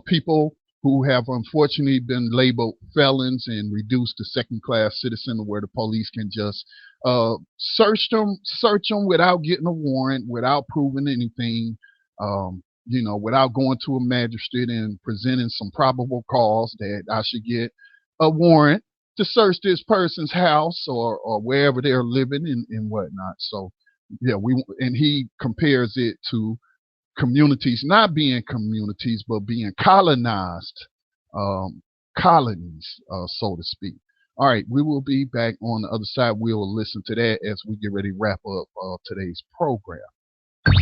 people who have unfortunately been labeled felons and reduced to second-class citizen, where the police can just search them without getting a warrant, without proving anything, without going to a magistrate and presenting some probable cause that I should get a warrant to search this person's house or wherever they're living and whatnot. So, yeah, and he compares it to communities not being communities, but being colonized colonies, so to speak. All right, we will be back on the other side. We'll listen to that as we get ready to wrap up today's program.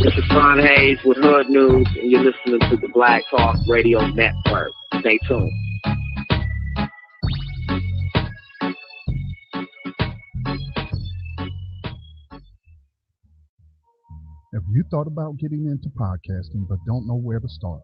This is Ron Hayes with Hood News, and you're listening to the Black Talk Radio Network. Stay tuned. Have you thought about getting into podcasting but don't know where to start?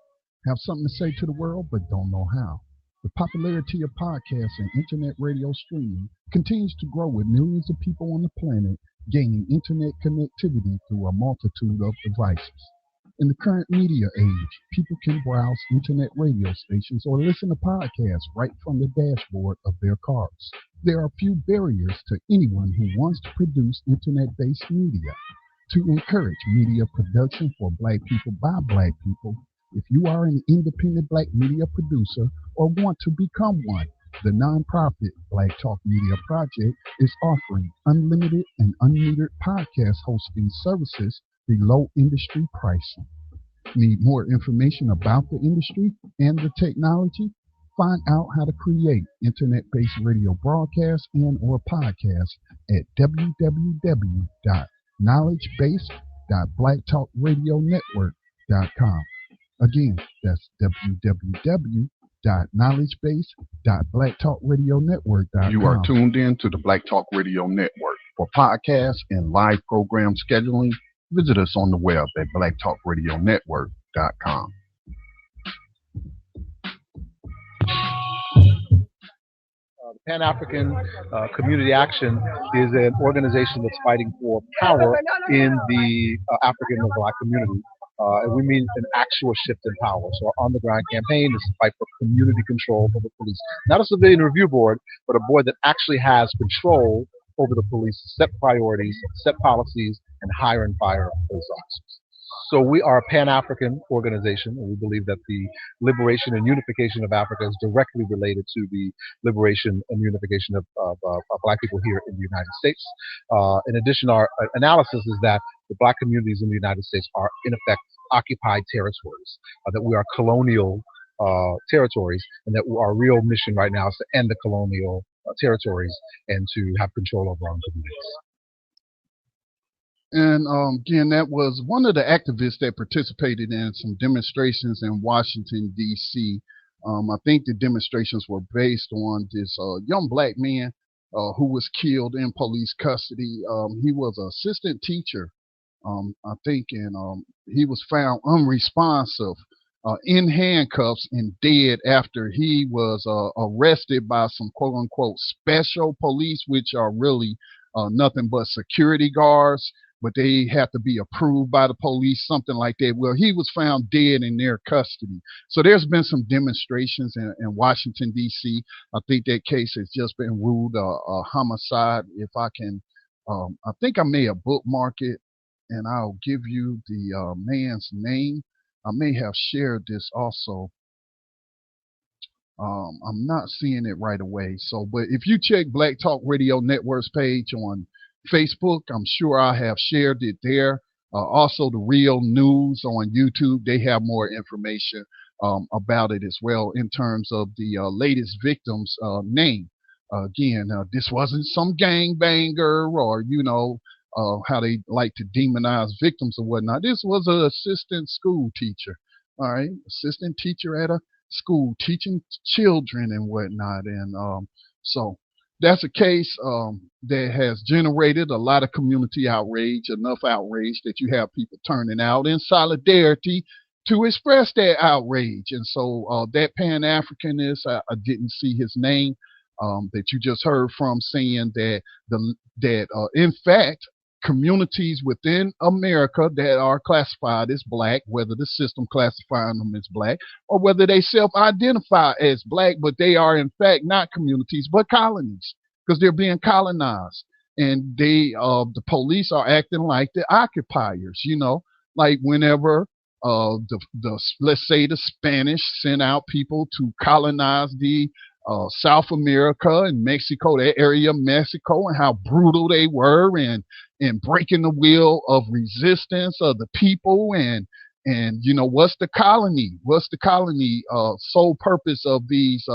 Have something to say to the world but don't know how? The popularity of podcasts and internet radio streaming continues to grow, with millions of people on the planet gaining internet connectivity through a multitude of devices. In the current media age, people can browse internet radio stations or listen to podcasts right from the dashboard of their cars. There are few barriers to anyone who wants to produce internet-based media. To encourage media production for Black people by Black people, if you are an independent Black media producer or want to become one, the nonprofit Black Talk Media Project is offering unlimited and unmetered podcast hosting services below industry pricing. Need more information about the industry and the technology? Find out how to create internet-based radio broadcasts and or podcasts at www.knowledgebase.blacktalkradionetwork.com. Again, that's www.knowledgebase.blacktalkradionetwork.com. You are tuned in to the Black Talk Radio Network. For podcasts and live program scheduling, visit us on the web at blacktalkradionetwork.com. Pan-African Community Action is an organization that's fighting for power in the African and Black community. And we mean an actual shift in power. So our on-the-ground campaign is to fight for community control over police. Not a civilian review board, but a board that actually has control over the police, set priorities, set policies, and hire and fire police officers. So we are a Pan-African organization, and we believe that the liberation and unification of Africa is directly related to the liberation and unification of Black people here in the United States. In addition, our analysis is that the Black communities in the United States are, in effect, occupied territories, that we are colonial territories, and that our real mission right now is to end the colonial territories and to have control over our own communities. And again, that was one of the activists that participated in some demonstrations in Washington, D.C. I think the demonstrations were based on this young Black man who was killed in police custody. He was an assistant teacher, I think, and he was found unresponsive in handcuffs and dead after he was arrested by some quote-unquote special police, which are really nothing but security guards, but they have to be approved by the police, something like that. Well, he was found dead in their custody. So there's been some demonstrations in Washington, D.C. I think that case has just been ruled a homicide. If I can, I think I may have bookmarked it, and I'll give you the man's name. I may have shared this also. I'm not seeing it right away. So, but if you check Black Talk Radio Network's page on Facebook, I'm sure I have shared it there. Also, the Real News on YouTube, they have more information about it as well in terms of the latest victim's name. Again, this wasn't some gangbanger or, you know, how they like to demonize victims or whatnot. This was an assistant school teacher, all right, assistant teacher at a school teaching children and whatnot. And so that's a case that has generated a lot of community outrage, enough outrage that you have people turning out in solidarity to express their outrage. And so that Pan-Africanist, I didn't see his name, that you just heard from, saying that in fact, communities within America that are classified as Black, whether the system classifying them as Black or whether they self-identify as Black, but they are in fact not communities but colonies, because they're being colonized, and they the police are acting like the occupiers. You know, like whenever let's say the Spanish sent out people to colonize the South America and Mexico, that area of Mexico, and how brutal they were, and breaking the will of resistance of the people. And you know, what's the colony sole purpose of these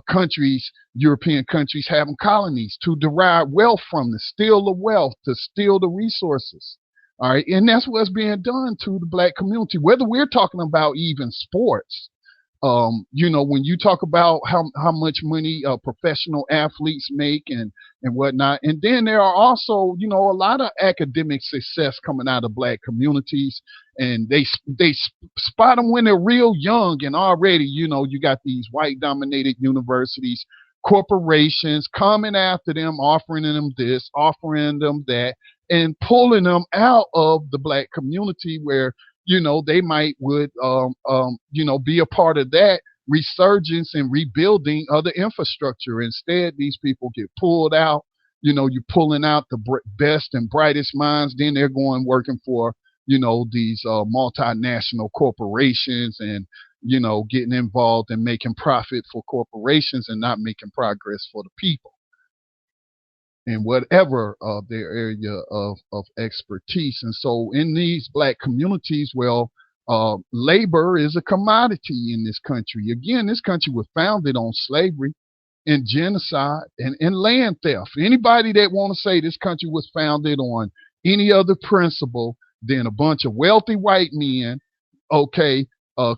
countries, European countries having colonies? To derive wealth from, to steal the wealth, to steal the resources. All right, and that's what's being done to the Black community, whether we're talking about even sports. You know, when you talk about how much money professional athletes make and whatnot, and then there are also, you know, a lot of academic success coming out of Black communities, and they spot them when they're real young, and already, you know, you got these white dominated universities, corporations coming after them, offering them this, offering them that, and pulling them out of the Black community where, you know, they would you know, be a part of that resurgence and rebuilding of the infrastructure. Instead, these people get pulled out. You know, you're pulling out the best and brightest minds. Then they're going working for, you know, these multinational corporations, and, you know, getting involved and making profit for corporations and not making progress for the people in whatever their area of expertise. And so in these Black communities, well, labor is a commodity in this country. Again, this country was founded on slavery and genocide and land theft. Anybody that want to say this country was founded on any other principle than a bunch of wealthy white men, okay,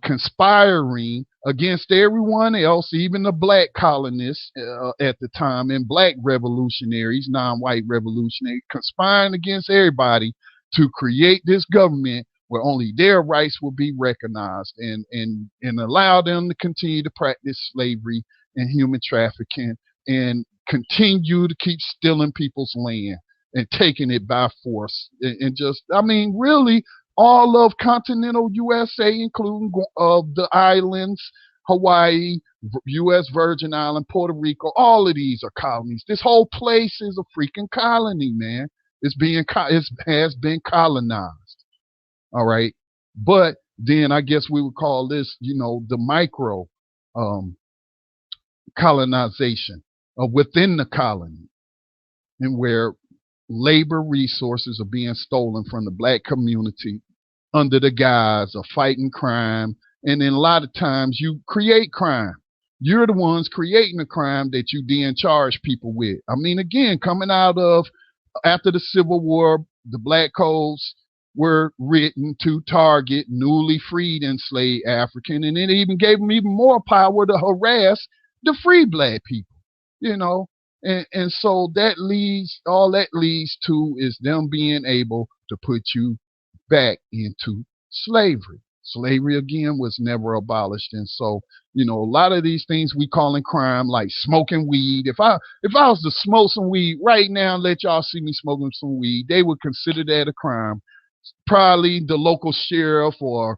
conspiring against everyone else, even the Black colonists at the time, and Black revolutionaries, non-white revolutionaries, conspiring against everybody to create this government where only their rights will be recognized, and allow them to continue to practice slavery and human trafficking and continue to keep stealing people's land and taking it by force. And just, I mean, really, all of continental USA, including the islands, Hawaii, U.S. Virgin Island, Puerto Rico, all of these are colonies. This whole place is a freaking colony, man. It has been colonized. All right. But then I guess we would call this, the micro colonization within the colony, and where labor resources are being stolen from the black community under the guise of fighting crime. And then a lot of times you create crime. You're the ones creating the crime that you then charge people with. I mean, again, coming out of after the Civil War, the black codes were written to target newly freed enslaved African, and it even gave them even more power to harass the free black people, and so all that leads to is them being able to put you back into slavery. Slavery, again, was never abolished. And so, a lot of these things we calling crime, like smoking weed. If I was to smoke some weed right now and let y'all see me smoking some weed, they would consider that a crime. Probably the local sheriff or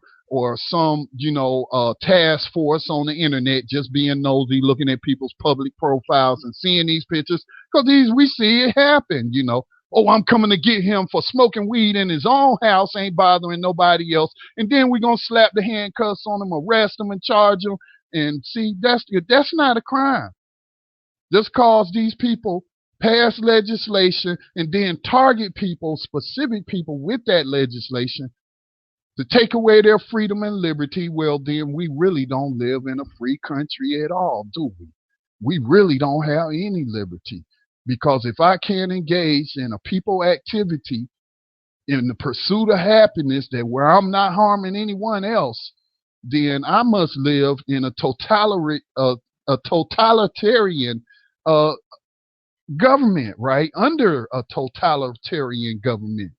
some, task force on the internet just being nosy, looking at people's public profiles and seeing these pictures, because we see it happen, Oh, I'm coming to get him for smoking weed in his own house, ain't bothering nobody else. And then we're going to slap the handcuffs on him, arrest him, and charge him. And see, that's not a crime. Just cause these people pass legislation and then target people, specific people with that legislation, to take away their freedom and liberty. Well, then we really don't live in a free country at all, do we? We really don't have any liberty. Because if I can't engage in a people activity in the pursuit of happiness, that where I'm not harming anyone else, then I must live in a totalitarian government, right? Under a totalitarian government.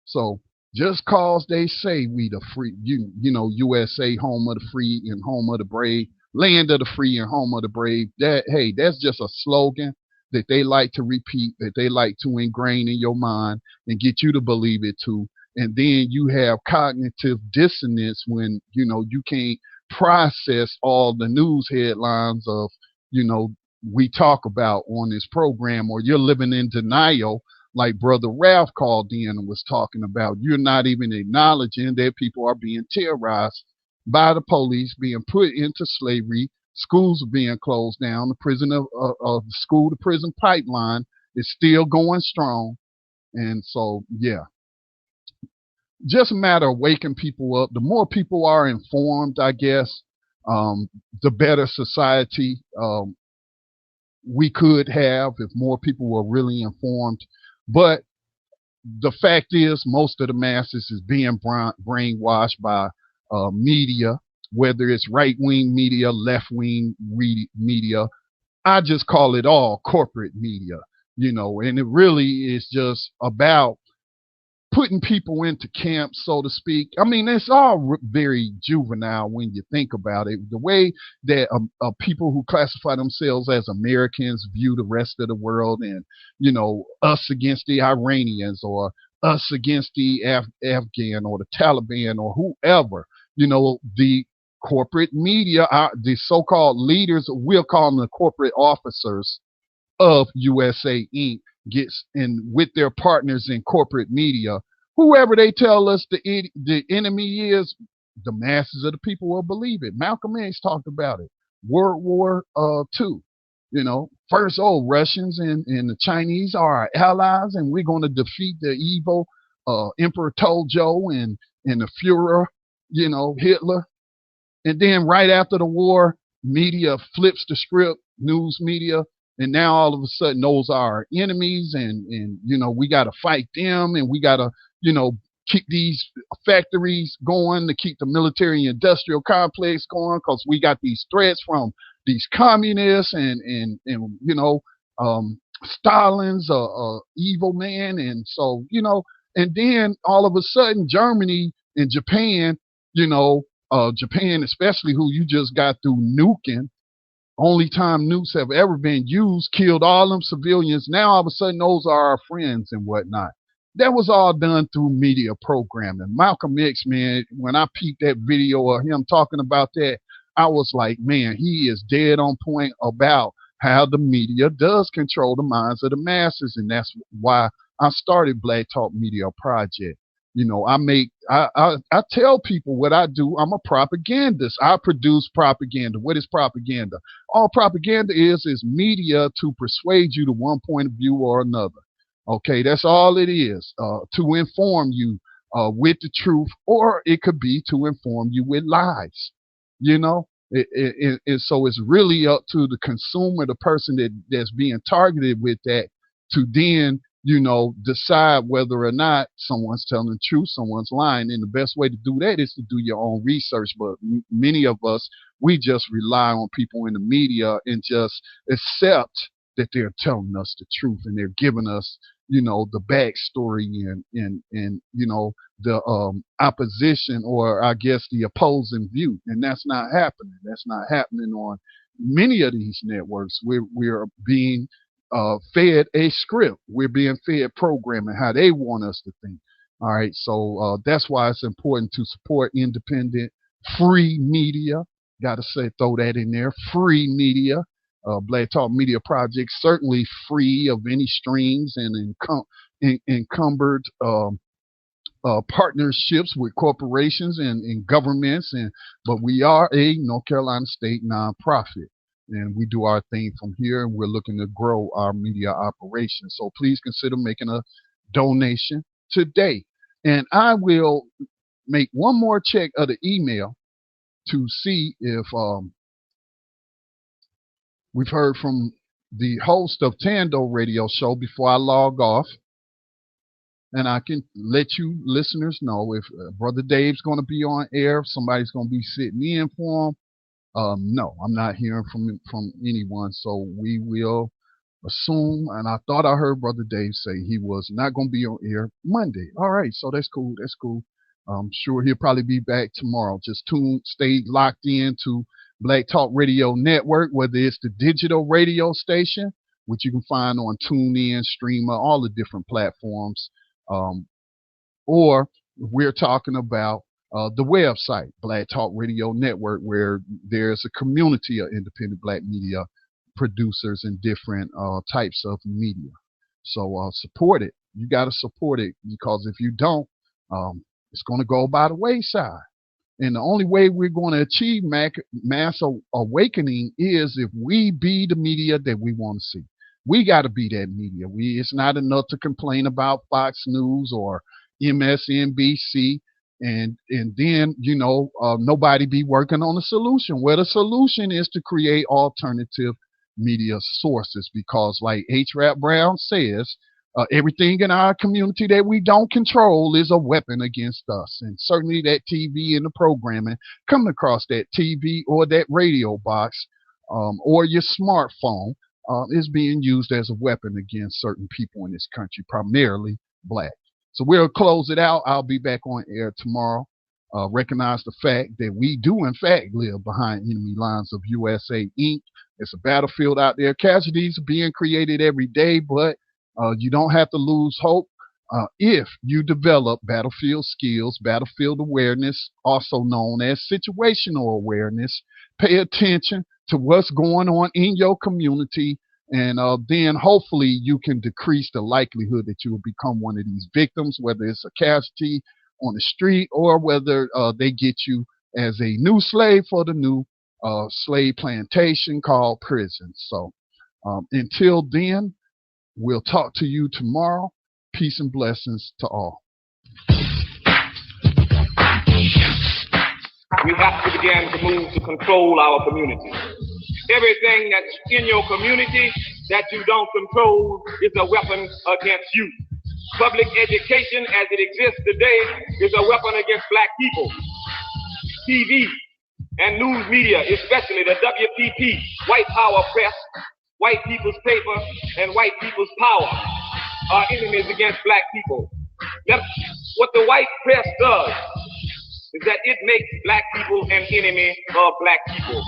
So just cause they say we the free, USA, home of the free and home of the brave, land of the free and home of the brave, that's just a slogan that they like to repeat, that they like to ingrain in your mind and get you to believe it too. And then you have cognitive dissonance when, you can't process all the news headlines of, we talk about on this program, or you're living in denial, like Brother Ralph called in and was talking about. You're not even acknowledging that people are being terrorized by the police, being put into slavery. Schools are being closed down. The school to prison pipeline is still going strong. And so, yeah, just a matter of waking people up. The more people are informed, I guess, the better society we could have if more people were really informed. But the fact is, most of the masses is being brainwashed by media, whether it's right-wing media, left-wing media. I just call it all corporate media, and it really is just about putting people into camps, so to speak. I mean, it's all very juvenile when you think about it. The way that people who classify themselves as Americans view the rest of the world, and, us against the Iranians, or us against the Afghan or the Taliban or whoever, the corporate media, the so-called leaders, we'll call them the corporate officers of USA Inc., gets in with their partners in corporate media. Whoever they tell us the enemy is, the masses of the people will believe it. Malcolm X talked about it. World War II. First, Russians and the Chinese are our allies, and we're going to defeat the evil Emperor Tojo and the Führer, Hitler. And then right after the war, media flips the script, news media, and now all of a sudden those are our enemies, and we got to fight them, and we got to, keep these factories going, to keep the military industrial complex going, because we got these threats from these communists and Stalin's evil man. And so, and then all of a sudden Germany and Japan, Japan especially, who you just got through nuking, Only time nukes have ever been used, killed all them civilians. Now all of a sudden those are our friends and whatnot. That was all done through media programming. Malcolm X, man, when I peeped that video of him talking about that, I was like, man, he is dead on point about how the media does control the minds of the masses. And that's why I started Black Talk Media Project. You know, I tell people what I do. I'm a propagandist. I produce propaganda. What is propaganda? All propaganda is media to persuade you to one point of view or another. Okay, that's all it is. To inform you with the truth, or it could be to inform you with lies. You know, so it's really up to the consumer, the person that's being targeted with that, to then, you know, decide whether or not someone's telling the truth, someone's lying. And the best way to do that is to do your own research. But many of us, we just rely on people in the media and just accept that they're telling us the truth and they're giving us, you know, the backstory and you know, the opposition, or I guess the opposing view. And that's not happening. That's not happening on many of these networks. We're being fed a script. We're being fed programming how they want us to think. All right, so that's why it's important to support independent, free media. Got to say, throw that in there, free media. Black Talk Media Project, certainly free of any strings and encumbered partnerships with corporations and governments. But we are a North Carolina state nonprofit. And we do our thing from here, and we're looking to grow our media operation. So please consider making a donation today. And I will make one more check of the email to see if we've heard from the host of Tando Radio Show before I log off. And I can let you listeners know if Brother Dave's going to be on air, if somebody's going to be sitting in for him. No, I'm not hearing from anyone, so we will assume, and I thought I heard Brother Dave say he was not going to be on air Monday. All right, so that's cool. That's cool. I'm sure he'll probably be back tomorrow. Just stay locked in to Black Talk Radio Network, whether it's the digital radio station, which you can find on TuneIn, Streamer, all the different platforms, or we're talking about the website, Black Talk Radio Network, where there's a community of independent black media producers and different types of media. So support it. You got to support it, because if you don't, it's going to go by the wayside. And the only way we're going to achieve mass awakening is if we be the media that we want to see. We got to be that media. It's not enough to complain about Fox News or MSNBC. And then, you know, nobody be working on a solution. Well, the solution is to create alternative media sources, because like H. Rap Brown says, everything in our community that we don't control is a weapon against us. And certainly that TV and the programming coming across that TV or that radio box or your smartphone is being used as a weapon against certain people in this country, primarily black. So we'll close it out. I'll be back on air tomorrow. Recognize the fact that we do, in fact, live behind enemy lines of USA Inc. It's a battlefield out there. Casualties are being created every day, but you don't have to lose hope if you develop battlefield skills, battlefield awareness, also known as situational awareness. Pay attention to what's going on in your community. And then hopefully you can decrease the likelihood that you will become one of these victims, whether it's a casualty on the street or whether they get you as a new slave for the new slave plantation called prison. So until then, we'll talk to you tomorrow. Peace and blessings to all. We have to begin to move to control our community. Everything that's in your community that you don't control is a weapon against you. Public education as it exists today is a weapon against black people. TV and news media, especially the WPP, white power press, white people's paper, and white people's power are enemies against black people. What the white press does is that it makes black people an enemy of black people.